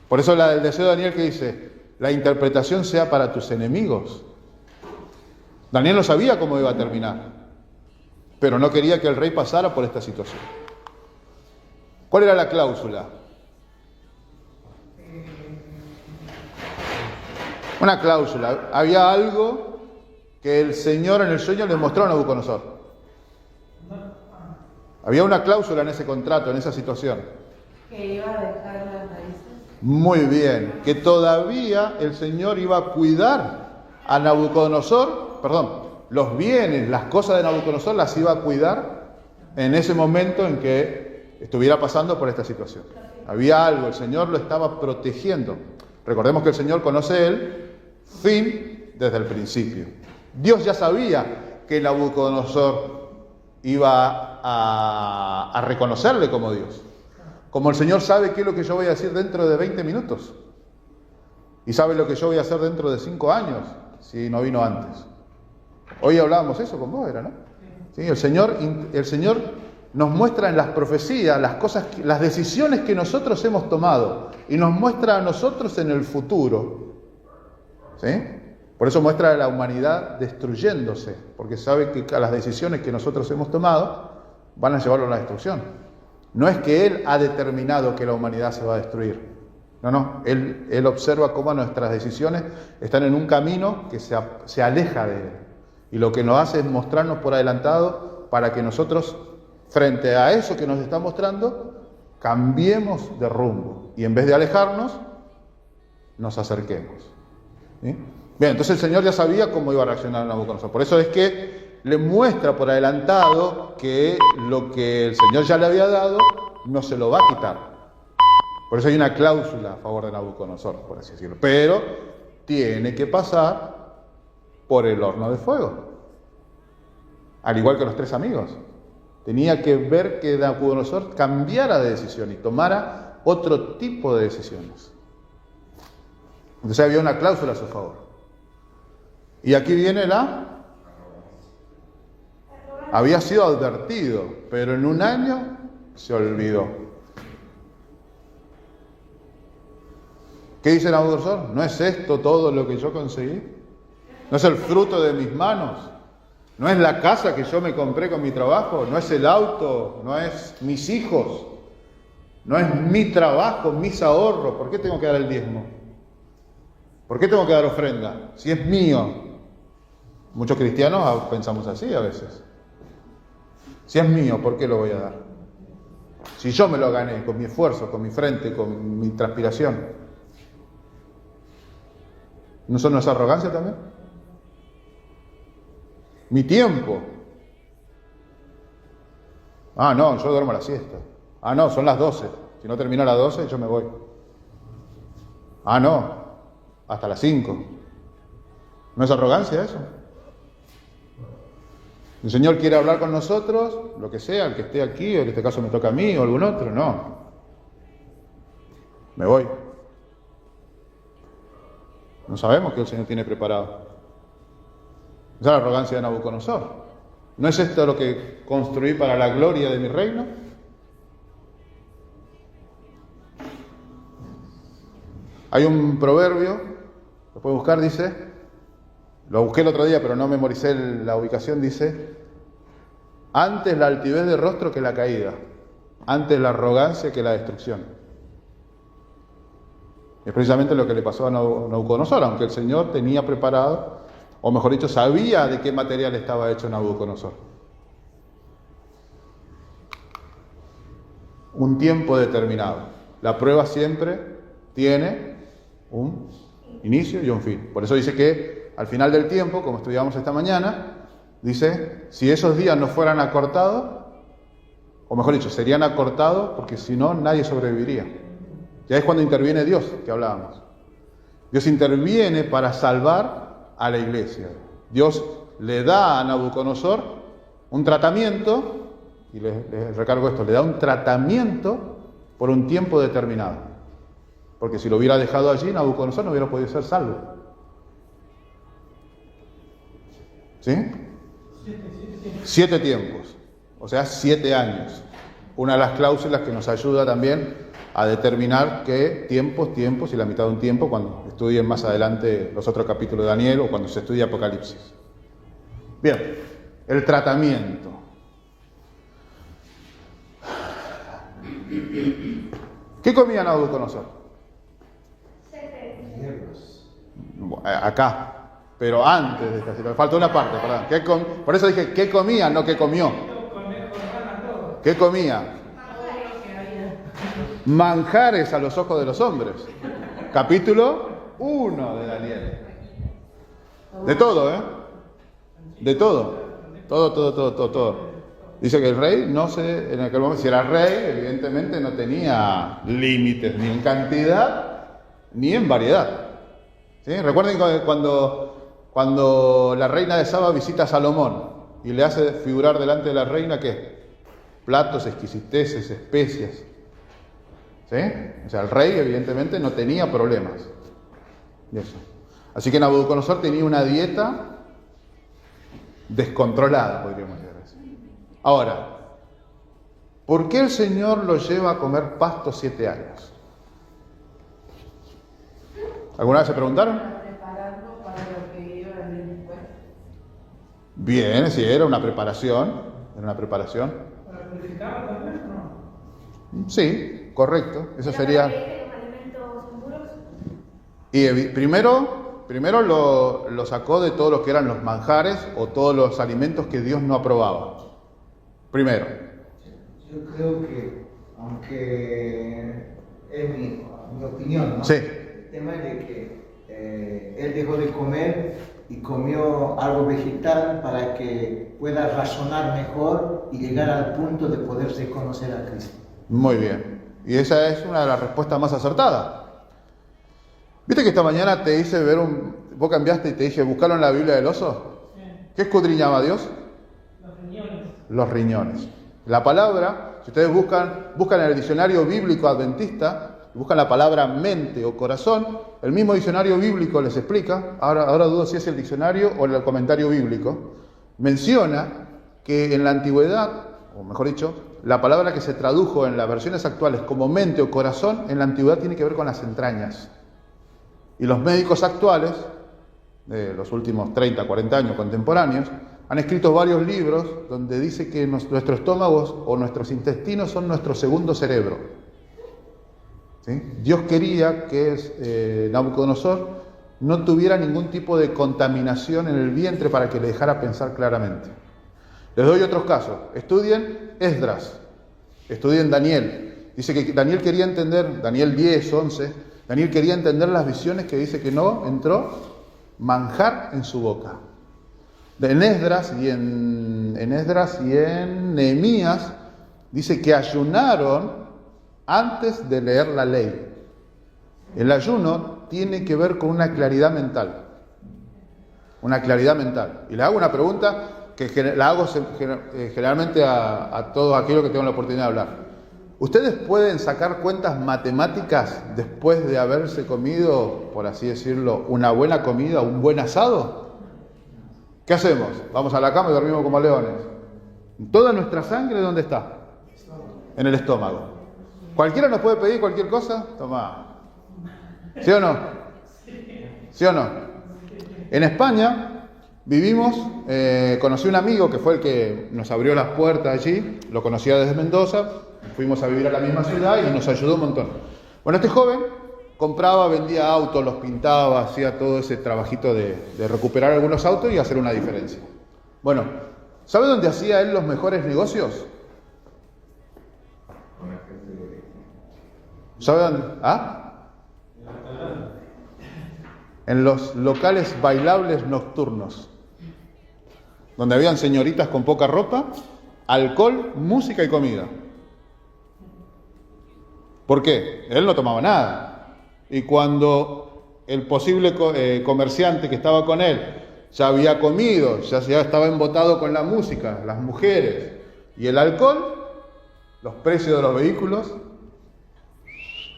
Por eso el deseo de Daniel que dice, la interpretación sea para tus enemigos. Daniel no sabía cómo iba a terminar, pero no quería que el rey pasara por esta situación. ¿Cuál era la cláusula? Una cláusula. Había algo que el Señor en el sueño le mostró a Nabucodonosor. Había una cláusula en ese contrato, en esa situación. Que iba a dejar las raíces. Muy bien, que todavía el Señor iba a cuidar a Nabucodonosor, los bienes, las cosas de Nabucodonosor las iba a cuidar en ese momento en que estuviera pasando por esta situación. Había algo, el Señor lo estaba protegiendo. Recordemos que el Señor conoce el fin desde el principio. Dios ya sabía que Nabucodonosor iba a reconocerle como Dios. Como el Señor sabe qué es lo que yo voy a decir dentro de 20 minutos. Y sabe lo que yo voy a hacer dentro de 5 años, si no vino antes. Hoy hablábamos eso con vos, ¿no? ¿Sí? El Señor nos muestra en las profecías las cosas, las decisiones que nosotros hemos tomado y nos muestra a nosotros en el futuro. ¿Sí? Por eso muestra a la humanidad destruyéndose, porque sabe que las decisiones que nosotros hemos tomado van a llevarlo a la destrucción. No es que Él ha determinado que la humanidad se va a destruir. No. Él observa cómo nuestras decisiones están en un camino que se aleja de Él. Y lo que nos hace es mostrarnos por adelantado para que nosotros, frente a eso que nos está mostrando, cambiemos de rumbo. Y en vez de alejarnos, nos acerquemos. ¿Sí? Bien, entonces el Señor ya sabía cómo iba a reaccionar Nabucodonosor. Por eso es que le muestra por adelantado que lo que el Señor ya le había dado no se lo va a quitar. Por eso hay una cláusula a favor de Nabucodonosor, por así decirlo. Pero tiene que pasar por el horno de fuego. Al igual que los 3 amigos. Tenía que ver que Nabucodonosor cambiara de decisión y tomara otro tipo de decisiones. Entonces había una cláusula a su favor. Y aquí viene había sido advertido, pero en un año se olvidó. ¿Qué dice Nabucodonosor? ¿No es esto todo lo que yo conseguí? ¿No es el fruto de mis manos? ¿No es la casa que yo me compré con mi trabajo? ¿No es el auto? ¿No es mis hijos? ¿No es mi trabajo, mis ahorros? ¿Por qué tengo que dar el diezmo? ¿Por qué tengo que dar ofrenda? Si es mío. Muchos cristianos pensamos así a veces. Si es mío, ¿por qué lo voy a dar? Si yo me lo gané con mi esfuerzo, con mi frente, con mi transpiración. ¿No son nuestra arrogancia también? Mi tiempo. No, yo duermo a la siesta. No, son las 12. Si no termino a las 12, yo me voy. No, hasta las 5. ¿No es arrogancia eso? El Señor quiere hablar con nosotros, lo que sea, el que esté aquí, o en este caso me toca a mí o algún otro, no. Me voy. No sabemos qué el Señor tiene preparado. Esa es la arrogancia de Nabucodonosor. ¿No es esto lo que construí para la gloria de mi reino? Hay un proverbio, lo puedes buscar, dice... Lo busqué el otro día, pero no memoricé la ubicación, dice: antes la altivez de rostro que la caída, antes la arrogancia que la destrucción. Es precisamente lo que le pasó a Nabucodonosor, aunque el Señor tenía preparado, o mejor dicho, sabía de qué material estaba hecho Nabucodonosor. Un tiempo determinado. La prueba siempre tiene un inicio y un fin. Por eso dice que al final del tiempo, como estudiamos esta mañana, dice, si esos días no fueran acortados, o mejor dicho, serían acortados, porque si no, nadie sobreviviría. Ya es cuando interviene Dios, que hablábamos. Dios interviene para salvar a la iglesia. Dios le da a Nabucodonosor un tratamiento, y les recargo esto, le da un tratamiento por un tiempo determinado. Porque si lo hubiera dejado allí, Nabucodonosor no hubiera podido ser salvo. ¿Sí? 7 tiempos, o sea, 7 años. Una de las cláusulas que nos ayuda también a determinar qué tiempos y la mitad de un tiempo cuando estudien más adelante los otros capítulos de Daniel o cuando se estudie Apocalipsis. Bien, el tratamiento. ¿Qué comía Nabucodonosor? Acá. Pero antes de esta situación, falta una parte, perdón. Por eso dije, ¿qué comía? No, ¿qué comió? ¿Qué comía? manjares a los ojos de los hombres. Capítulo 1 de Daniel. De todo, ¿eh? De todo. Todo. Dice que el rey en aquel momento, si era rey, evidentemente no tenía límites ni en cantidad ni en variedad. ¿Sí? Recuerden cuando la reina de Saba visita a Salomón y le hace figurar delante de la reina, ¿qué? Platos, exquisiteces, especias. ¿Sí? O sea, el rey evidentemente no tenía problemas. Y eso. Así que Nabucodonosor tenía una dieta descontrolada, podríamos decir. Ahora, ¿por qué el Señor lo lleva a comer pasto 7 años? ¿Alguna vez se preguntaron? Para prepararlo para lo que iba a venir después. Bien, sí, era una preparación. ¿Para purificar también o no? Sí, correcto. Eso sería. ¿Los alimentos impuros? Y primero lo sacó de todo lo que eran los manjares o todos los alimentos que Dios no aprobaba. Primero. Yo creo que, aunque es mi opinión, ¿no? Sí. El tema es de que él dejó de comer y comió algo vegetal para que pueda razonar mejor y llegar al punto de poderse conocer a Cristo. Muy bien. Y esa es una de las respuestas más acertadas. ¿Viste que esta mañana te hice ver vos cambiaste y te dije, ¿buscaron la Biblia del oso? Sí. ¿Qué escudriñaba Dios? Los riñones. Los riñones. La palabra, si ustedes buscan en el diccionario bíblico adventista, buscan la palabra mente o corazón, el mismo diccionario bíblico les explica, ahora dudo si es el diccionario o el comentario bíblico, menciona que en la antigüedad, o mejor dicho, la palabra que se tradujo en las versiones actuales como mente o corazón, en la antigüedad tiene que ver con las entrañas. Y los médicos actuales, de los últimos 30, 40 años contemporáneos, han escrito varios libros donde dice que nuestros estómagos o nuestros intestinos son nuestro segundo cerebro. ¿Sí? Dios quería que Nabucodonosor no tuviera ningún tipo de contaminación en el vientre para que le dejara pensar claramente. Les doy otros casos. Estudien Esdras, estudien Daniel. Dice que Daniel quería entender, Daniel 10, 11, Daniel quería entender las visiones que dice que no entró manjar en su boca. En Esdras y en Nehemías dice que ayunaron antes de leer la ley. El ayuno tiene que ver con una claridad mental. Una claridad mental. Y le hago una pregunta que la hago generalmente a todos aquellos que tengan la oportunidad de hablar. ¿Ustedes pueden sacar cuentas matemáticas después de haberse comido, por así decirlo, una buena comida, un buen asado? ¿Qué hacemos? Vamos a la cama y dormimos como leones. ¿Toda nuestra sangre dónde está? En el estómago. ¿Cualquiera nos puede pedir cualquier cosa? Toma. ¿Sí o no? ¿Sí o no? En España vivimos, conocí un amigo que fue el que nos abrió las puertas allí, lo conocía desde Mendoza, fuimos a vivir a la misma ciudad y nos ayudó un montón. Bueno, este joven compraba, vendía autos, los pintaba, hacía todo ese trabajito de recuperar algunos autos y hacer una diferencia. Bueno, ¿sabe dónde hacía él los mejores negocios? ¿Sabe dónde? ¿Ah? En los locales bailables nocturnos, donde habían señoritas con poca ropa, alcohol, música y comida. ¿Por qué? Él no tomaba nada. Y cuando el posible comerciante que estaba con él ya había comido, ya estaba embotado con la música, las mujeres y el alcohol, los precios de los vehículos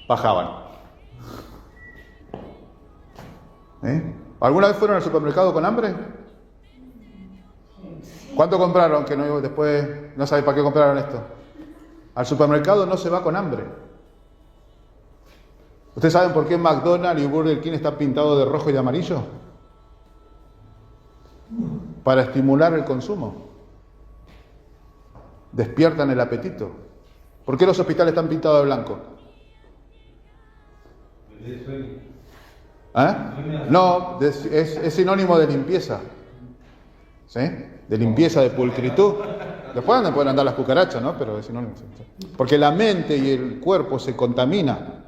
bajaban. ¿Alguna vez fueron al supermercado con hambre? ¿Cuánto compraron? Que no, después no sabéis para qué compraron esto. Al supermercado no se va con hambre. ¿Ustedes saben por qué McDonald's y Burger King están pintados de rojo y de amarillo? Para estimular el consumo. Despiertan el apetito. ¿Por qué los hospitales están pintados de blanco? No, es sinónimo de limpieza. ¿Sí? De limpieza, de pulcritud. Después pueden andar las cucarachas, ¿no? Pero si no, porque la mente y el cuerpo se contaminan.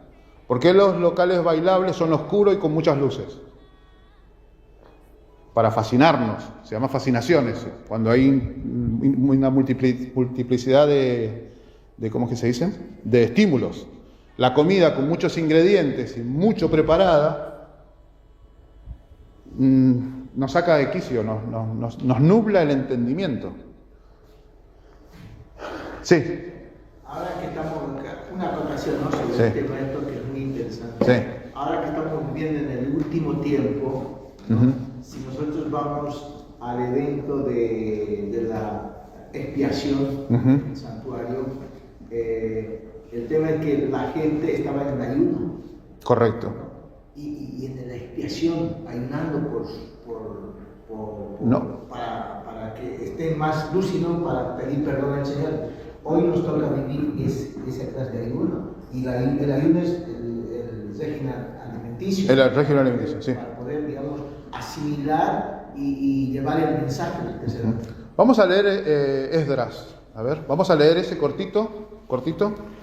Porque los locales bailables son oscuros y con muchas luces. Para fascinarnos, se llama fascinaciones, cuando hay una multiplicidad de ¿cómo es que se dice? De estímulos. La comida con muchos ingredientes y mucho preparada nos saca de quicio, nos nubla el entendimiento. Sí. Ahora que estamos, una acotación, ¿no?, sobre el tema esto que es muy interesante. Sí. Ahora que estamos viviendo en el último tiempo, si nosotros vamos al evento de la expiación en el santuario, el tema es que la gente estaba en ayuno. Correcto. Y en la expiación, ayunando para que estén más lúcidos para pedir perdón al Señor. Hoy nos toca vivir esa clase de ayuno. Y el ayuno es el régimen alimenticio. El régimen alimenticio, sí. Para poder, digamos, asimilar y llevar el mensaje que se da. Vamos a leer Esdras. A ver, vamos a leer ese cortito.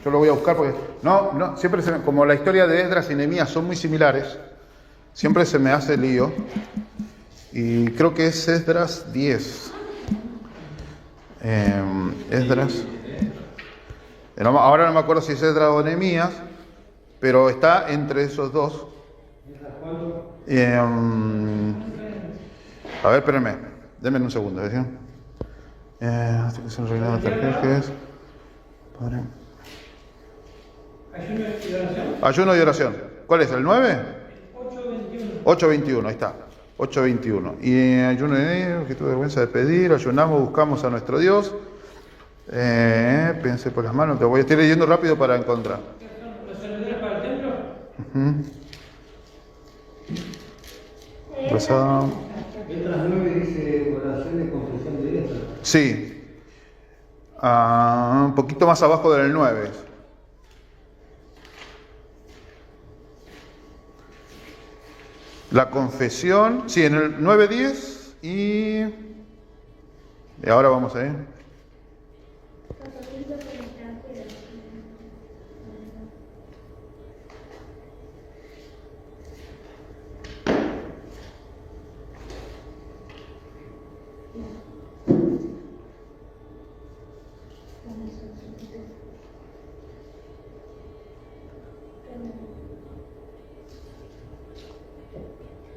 Yo lo voy a buscar porque no, siempre como la historia de Esdras y Nehemías son muy similares, siempre se me hace lío. Y creo que es Esdras 10. Esdras. Ahora no me acuerdo si es Esdras o Nehemías, pero está entre esos dos. A ver, espérenme, denme un segundo. Ayuno y oración. ¿Cuál es? ¿El 9? 8:21, ahí está. 8:21. Y ayuno que tuve vergüenza de pedir, ayunamos, buscamos a nuestro Dios. Pensé por las manos, te voy a estar leyendo rápido para encontrar. ¿Los servidores para el templo? Letras 9 dice oración y confesión de letras. Sí. Un poquito más abajo del 9. La confesión, sí, en el 9:10 y ahora vamos a ir.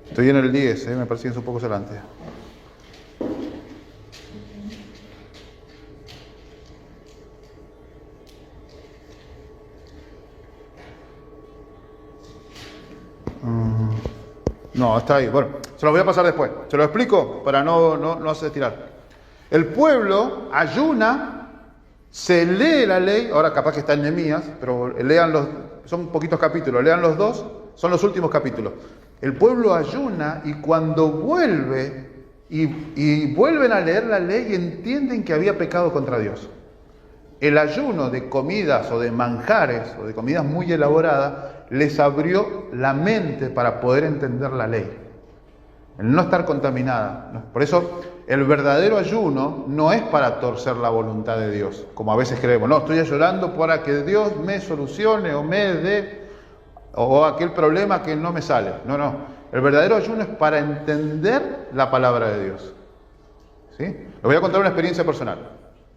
Estoy en el 10, me parece que es un poco adelante. No, está ahí. Bueno, se lo voy a pasar después. Se lo explico para no hacer tirar. El pueblo ayuna, se lee la ley, ahora capaz que está en Nehemías, pero son poquitos capítulos, lean los dos, son los últimos capítulos. El pueblo ayuna y cuando vuelve y vuelven a leer la ley entienden que había pecado contra Dios. El ayuno de comidas o de manjares o de comidas muy elaboradas les abrió la mente para poder entender la ley. El no estar contaminada. Por eso el verdadero ayuno no es para torcer la voluntad de Dios, como a veces creemos. No, estoy ayunando para que Dios me solucione o me dé o aquel problema que no me sale. No. El verdadero ayuno es para entender la palabra de Dios. ¿Sí? Les voy a contar una experiencia personal.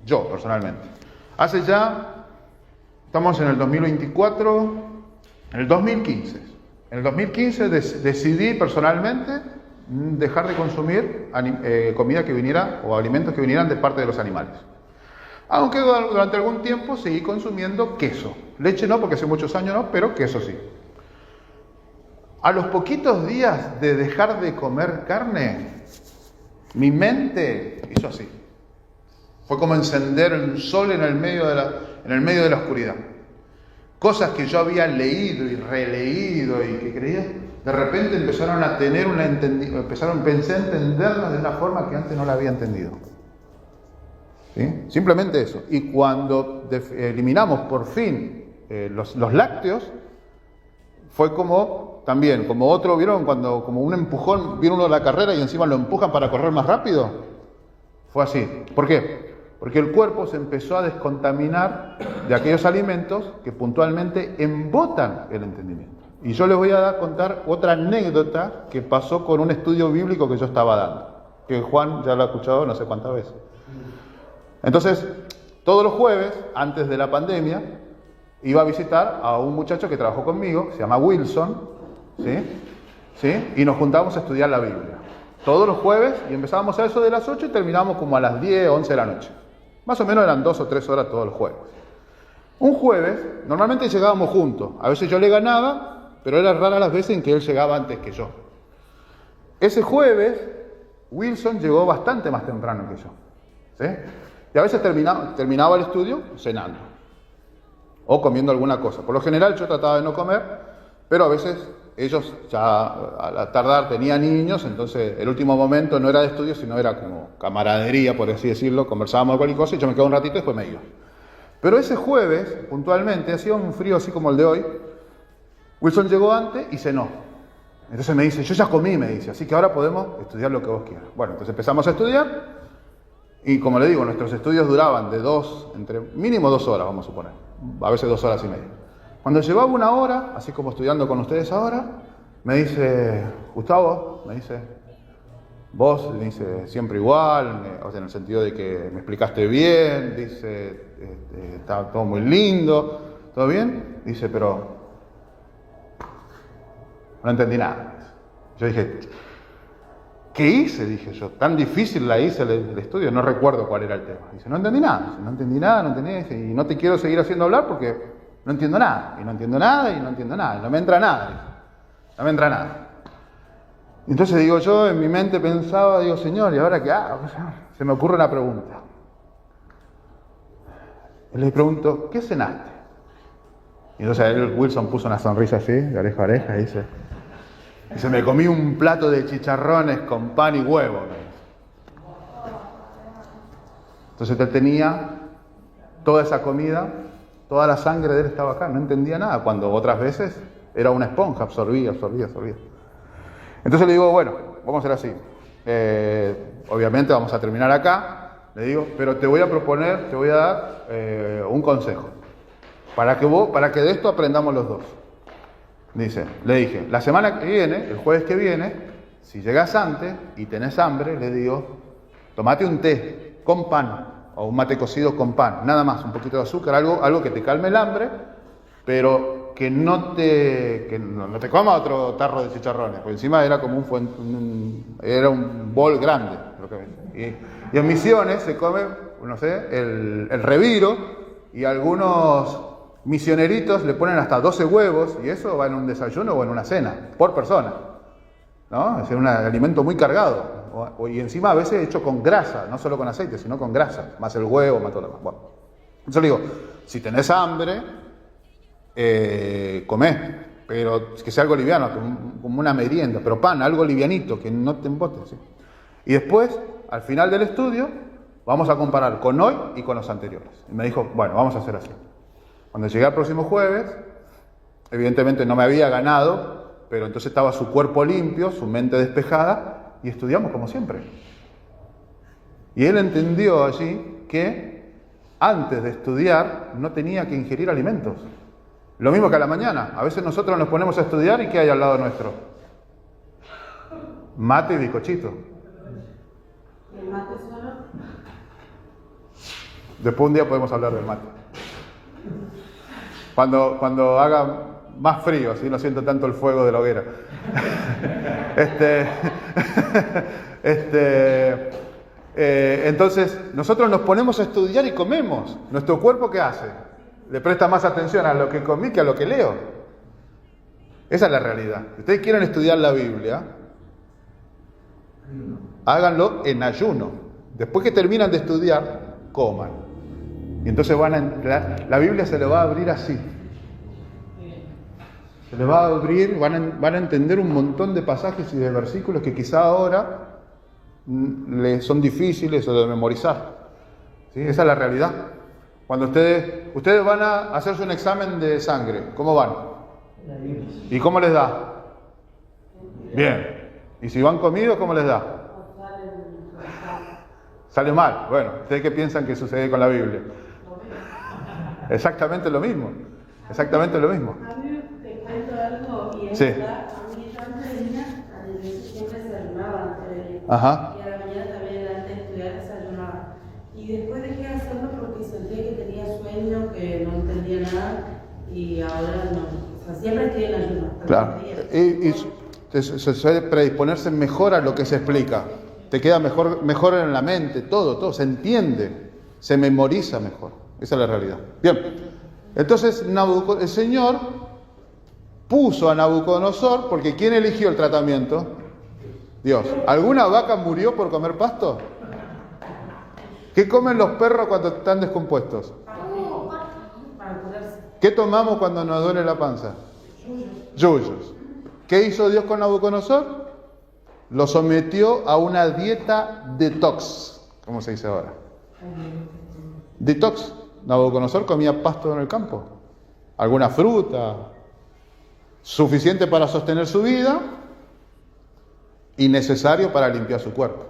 Yo, personalmente. Estamos en el 2024, en el 2015. En el 2015 decidí personalmente dejar de consumir comida que viniera o alimentos que vinieran de parte de los animales. Aunque durante algún tiempo seguí consumiendo queso. Leche no, porque hace muchos años no, pero queso sí. A los poquitos días de dejar de comer carne, mi mente hizo así. Fue como encender un sol en el medio de la oscuridad. Cosas que yo había leído y releído y que creía, de repente empezaron a tener pensé a entenderlas de una forma que antes no la había entendido. ¿Sí? Simplemente eso. Y cuando eliminamos por fin los lácteos, fue como otro, ¿vieron? Como un empujón, viene uno de la carrera y encima lo empujan para correr más rápido. Fue así. ¿Por qué? Porque el cuerpo se empezó a descontaminar de aquellos alimentos que puntualmente embotan el entendimiento. Y yo les voy a contar otra anécdota que pasó con un estudio bíblico que yo estaba dando, que Juan ya lo ha escuchado no sé cuántas veces. Entonces, todos los jueves, antes de la pandemia, iba a visitar a un muchacho que trabajó conmigo, se llama Wilson, ¿sí? Y nos juntábamos a estudiar la Biblia. Todos los jueves, y empezábamos a eso de las 8 y terminábamos como a las 10, 11 de la noche. Más o menos eran 2 o 3 horas todos los jueves. Un jueves, normalmente llegábamos juntos. A veces yo le ganaba, pero era rara las veces en que él llegaba antes que yo. Ese jueves, Wilson llegó bastante más temprano que yo, ¿sí? Y a veces terminaba el estudio cenando o comiendo alguna cosa. Por lo general yo trataba de no comer, pero a veces ellos ya al tardar tenían niños, entonces el último momento no era de estudio, sino era como camaradería, por así decirlo. Conversábamos de cualquier cosa y yo me quedaba un ratito y después me iba. Pero ese jueves, puntualmente, hacía un frío así como el de hoy. Wilson llegó antes y cenó. Entonces me dice, yo ya comí, me dice, así que ahora podemos estudiar lo que vos quieras. Bueno, entonces empezamos a estudiar y como le digo, nuestros estudios duraban de entre mínimo 2 horas, vamos a suponer, a veces 2 horas y media. Cuando llevaba 1 hora, así como estudiando con ustedes ahora, me dice, Gustavo, me dice, vos, me dice, siempre igual, o sea, en el sentido de que me explicaste bien, dice, está todo muy lindo, ¿todo bien? Dice, pero no entendí nada. Yo dije, ¿qué hice? Dije yo, tan difícil la hice el estudio, no recuerdo cuál era el tema. Dice, no entendí nada. Dice, no entendí nada, y no te quiero seguir haciendo hablar porque no entiendo nada, y no entiendo nada, y no entiendo nada, y no me entra nada. Dice, no me entra nada. Entonces digo yo, en mi mente pensaba, digo, Señor, ¿y ahora qué hago? Se me ocurre una pregunta. Y le pregunto, ¿qué cenaste? Y entonces Wilson puso una sonrisa así, de oreja a oreja, y dice, me comí un plato de chicharrones con pan y huevo. Entonces él tenía toda esa comida, toda la sangre de él estaba acá, no entendía nada, cuando otras veces era una esponja, absorbía. Entonces le digo, bueno, vamos a hacer así. Obviamente vamos a terminar acá, le digo, pero te voy a proponer, te voy a dar un consejo. Para que de esto aprendamos los dos. Le dije, la semana que viene, el jueves que viene, si llegas antes y tenés hambre, le digo, tomate un té con pan, o un mate cocido con pan, nada más, un poquito de azúcar, algo que te calme el hambre, pero que no te coma otro tarro de chicharrones, porque encima era como era un bol grande. Y en Misiones se come, no sé, el reviro, y algunos misioneritos le ponen hasta 12 huevos, y eso va en un desayuno o en una cena, por persona, ¿no? Es un alimento muy cargado, y encima a veces hecho con grasa, no solo con aceite, sino con grasa, más el huevo, más todo lo demás. Bueno, yo le digo, si tenés hambre, comé, pero que sea algo liviano, como una merienda, pero pan, algo livianito, que no te embote, ¿sí? Y después, al final del estudio, vamos a comparar con hoy y con los anteriores. Y me dijo, bueno, vamos a hacer así. Cuando llegué al próximo jueves, evidentemente no me había ganado, pero entonces estaba su cuerpo limpio, su mente despejada, y estudiamos como siempre. Y él entendió allí que antes de estudiar no tenía que ingerir alimentos. Lo mismo que a la mañana. A veces nosotros nos ponemos a estudiar y ¿qué hay al lado nuestro? Mate y bizcochito. ¿El mate solo? Después un día podemos hablar del mate. Cuando haga más frío, así no siento tanto el fuego de la hoguera. Entonces, nosotros nos ponemos a estudiar y comemos. ¿Nuestro cuerpo qué hace? Le presta más atención a lo que comí que a lo que leo. Esa es la realidad. Si ustedes quieren estudiar la Biblia, háganlo en ayuno. Después que terminan de estudiar, coman. Y entonces la Biblia se le va a abrir así. Se le va a abrir, van a entender un montón de pasajes y de versículos que quizá ahora les son difíciles de memorizar. ¿Sí? Esa es la realidad. Cuando ustedes van a hacerse un examen de sangre, ¿cómo van? ¿Y cómo les da? Bien. ¿Y si van comidos, cómo les da? Sale mal. Bueno, ¿ustedes qué piensan que sucede con la Biblia? Exactamente lo mismo. Exactamente lo mismo. A mí te cuento algo y es Sí. verdad, a mí yo antes de venir a la iglesia siempre desayunaba antes de venir. Ajá. Y a la mañana también antes de estudiar desayunaba. Y después dejé de hacerlo porque sentía que tenía sueño, que no entendía nada y ahora no. O sea, siempre estoy en ayuno. Claro. Y se suele predisponerse mejor a lo que se explica. Te queda mejor en la mente, todo, se entiende, se memoriza mejor. Esa es la realidad. Bien. Entonces el Señor puso a Nabucodonosor, porque ¿quién eligió el tratamiento? Dios. ¿Alguna vaca murió por comer pasto? ¿Qué comen los perros cuando están descompuestos? ¿Qué tomamos cuando nos duele la panza? Yuyos. ¿Qué hizo Dios con Nabucodonosor? Lo sometió a una dieta detox. ¿Cómo se dice ahora? Detox. Nabucodonosor comía pasto en el campo. Alguna fruta. Suficiente para sostener su vida y necesario para limpiar su cuerpo.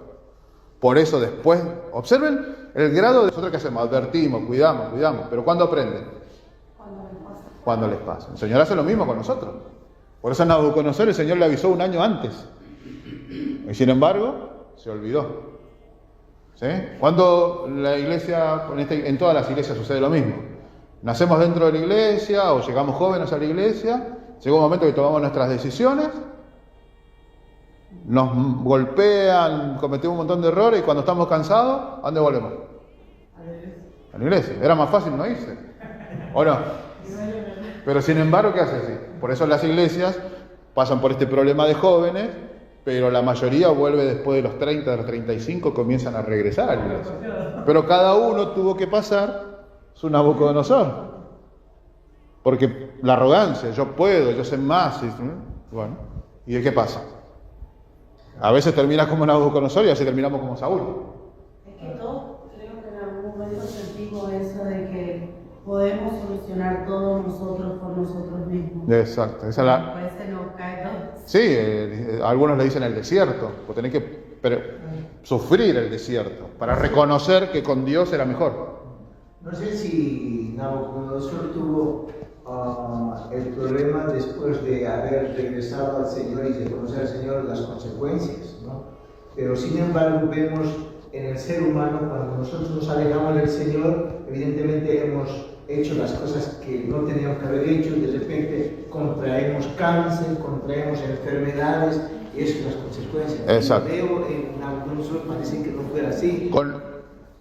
Por eso después, observen el grado de nosotros que hacemos. Advertimos, cuidamos. Pero ¿cuándo aprenden? Cuando les pasa. El Señor hace lo mismo con nosotros. Por eso a Nabucodonosor el Señor le avisó un año antes. Y sin embargo, se olvidó. ¿Sí? Cuando la iglesia, en todas las iglesias sucede lo mismo. Nacemos dentro de la iglesia o llegamos jóvenes a la iglesia, llega un momento que tomamos nuestras decisiones, nos golpean, cometemos un montón de errores y cuando estamos cansados, ¿a dónde volvemos? A la iglesia. Era más fácil no irse. ¿O no? Pero sin embargo, ¿qué hace así? Por eso las iglesias pasan por este problema de jóvenes, pero la mayoría vuelve después de los 30, de los 35, comienzan a regresar a la iglesia. Pero cada uno tuvo que pasar su Nabucodonosor. Porque la arrogancia, yo puedo, yo sé más. Bueno, ¿y de qué pasa? A veces terminas como Nabucodonosor y a veces terminamos como Saúl. Es que todos creo que en algún momento sentimos eso de que podemos solucionar todo nosotros por nosotros mismos. Exacto. Esa es la... Después se nos cae todo. Sí, algunos le dicen el desierto, o tenés que sufrir el desierto para reconocer que con Dios era mejor. No sé si Nabucodonosor tuvo el problema después de haber regresado al Señor y de conocer al Señor las consecuencias, ¿no? Pero sin embargo vemos en el ser humano, cuando nosotros nos alejamos del Señor, evidentemente hemos hecho las cosas que no teníamos que haber hecho y de repente contraemos cáncer, contraemos enfermedades y eso es las consecuencias. Exacto. Veo en Nabucodonosor parece que no fuera así.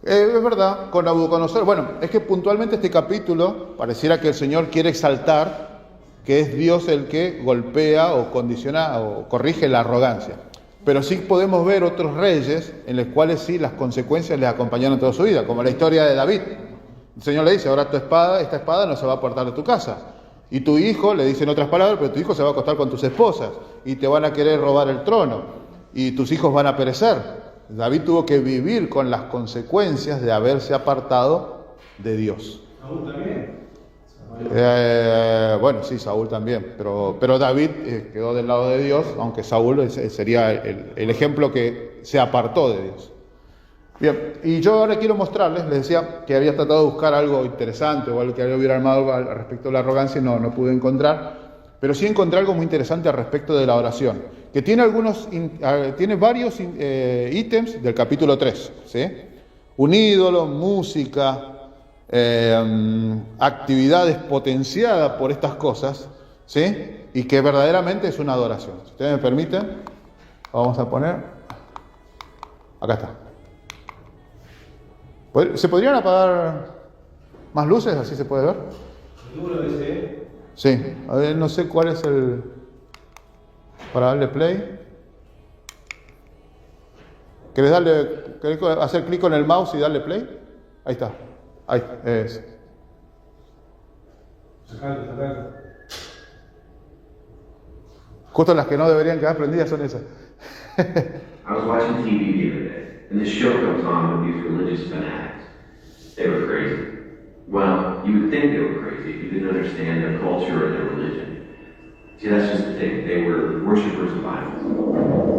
Es verdad, con Nabucodonosor, bueno, es que puntualmente este capítulo pareciera que el Señor quiere exaltar que es Dios el que golpea o condiciona o corrige la arrogancia. Pero sí podemos ver otros reyes en los cuales sí las consecuencias les acompañaron toda su vida, como la historia de David. El Señor le dice, ahora esta espada no se va a apartar de tu casa. Y tu hijo, le dice en otras palabras, pero tu hijo se va a acostar con tus esposas y te van a querer robar el trono y tus hijos van a perecer. David tuvo que vivir con las consecuencias de haberse apartado de Dios. Saúl también. Bueno, sí, Saúl también, pero David quedó del lado de Dios, aunque Saúl sería el ejemplo que se apartó de Dios. Bien, y yo ahora quiero mostrarles, les decía que había tratado de buscar algo interesante o algo que hubiera armado al respecto de la arrogancia y no pude encontrar, pero sí encontré algo muy interesante al respecto de la oración, que tiene varios ítems del capítulo 3, ¿sí? Un ídolo, música, actividades potenciadas por estas cosas, ¿sí? Y que verdaderamente es una adoración. Si ustedes me permiten, vamos a poner, acá está. ¿Se podrían apagar más luces? Así se puede ver. ¿El número de ese? Sí, a ver, no sé cuál es el... para darle play. ¿Querés hacer clic con el mouse y darle play? Ahí está. Ahí, es. Sacalo. Justo las que no deberían quedar prendidas son esas. I was watching TV the other day, and this show comes on with these religious fanatics. They were crazy. Well, you would think they were crazy if you didn't understand their culture or their religion. See, that's just the thing. They were worshippers of idols,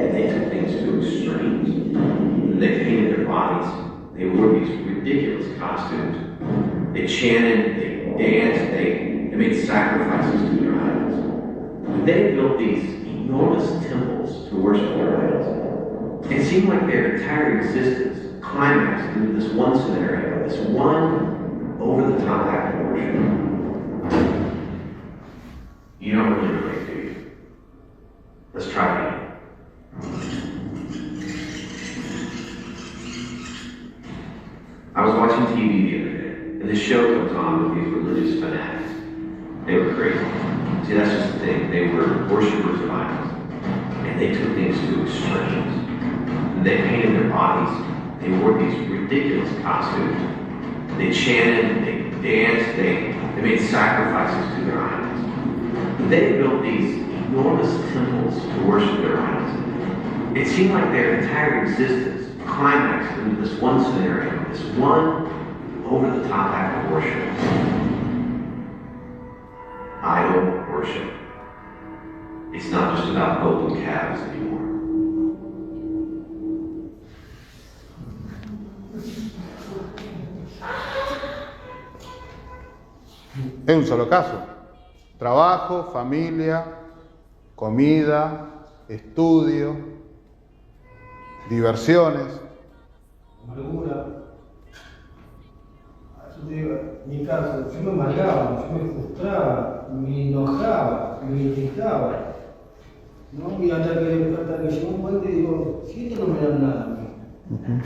and they took things to extremes. And they painted their bodies They wore these ridiculous costumes. They chanted, they danced, they made sacrifices to their idols. They built these enormous temples to worship their idols. It seemed like their entire existence climaxed into this one scenario, this one over-the-top act of worship. You don't really relate, do you? Let's try it again. I was watching TV the other day, and this show comes on with these religious fanatics. They were crazy. See, that's just the thing. They were worshipers of idols, and they took things to extremes. And they painted their bodies. They wore these ridiculous costumes. They chanted, they danced, they made sacrifices to their idols. They built these enormous temples to worship their idols. It seemed like their entire existence climaxed into this one scenario, this one over-the-top act of worship. Idol worship. It's not just about golden calves anymore. Es un solo caso. Trabajo, familia, comida, estudio, diversiones. Amargura. Yo te digo, en mi caso, yo me amargaba, yo me frustraba, me enojaba, me irritaba. ¿No? Y hasta que llegó un momento y digo, si esto no me da nada a mí.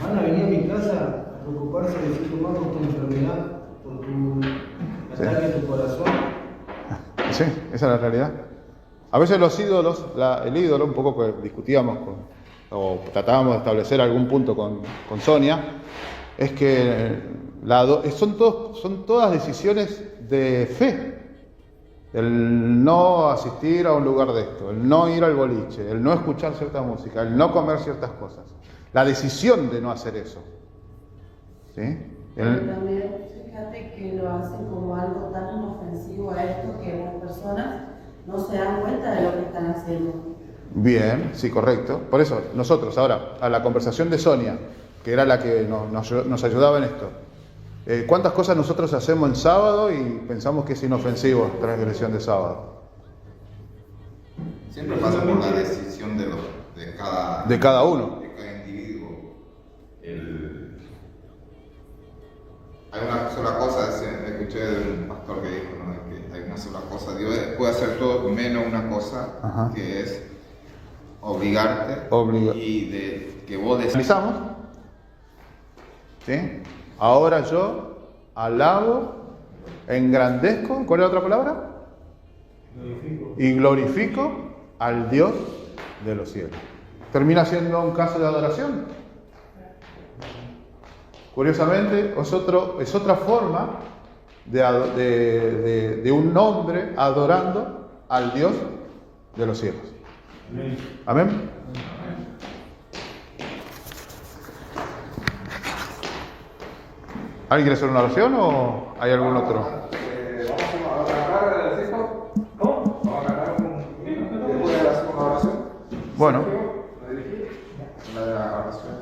Van a venir a mi casa a preocuparse de si tomar por tu enfermedad, por tu ataque a tu corazón. Sí, esa es la realidad. A veces los ídolos, el ídolo, un poco que discutíamos o tratábamos de establecer algún punto con Sonia, es que son todas decisiones de fe. El no asistir a un lugar de esto, el no ir al boliche, el no escuchar cierta música, el no comer ciertas cosas. La decisión de no hacer eso. ¿Sí? Pero también fíjate que lo hacen como algo tan inofensivo a esto que las personas no se dan cuenta de lo que están haciendo. Bien, sí, correcto. Por eso, nosotros ahora, a la conversación de Sonia, que era la que nos ayudaba en esto, ¿cuántas cosas nosotros hacemos el sábado y pensamos que es inofensivo transgresión de sábado? Siempre pasa por la decisión de cada uno. De cada individuo. Hay una sola cosa, escuché de un pastor que dijo, ¿no? Que hay una sola cosa, Dios puede hacer todo menos una cosa. Ajá. Que es obligarte y de que vos ¿Analizamos? ¿Sí? Ahora yo alabo, engrandezco, ¿cuál es la otra palabra? Y glorifico al Dios de los cielos. ¿Termina siendo un caso de adoración? Curiosamente, es otra forma de un hombre adorando al Dios de los cielos. Amén. ¿Alguien quiere hacer una oración o hay algún otro? Vamos a agarrar el disco. ¿Cómo? Vamos a agarrar después de la segunda oración. Bueno. La oración.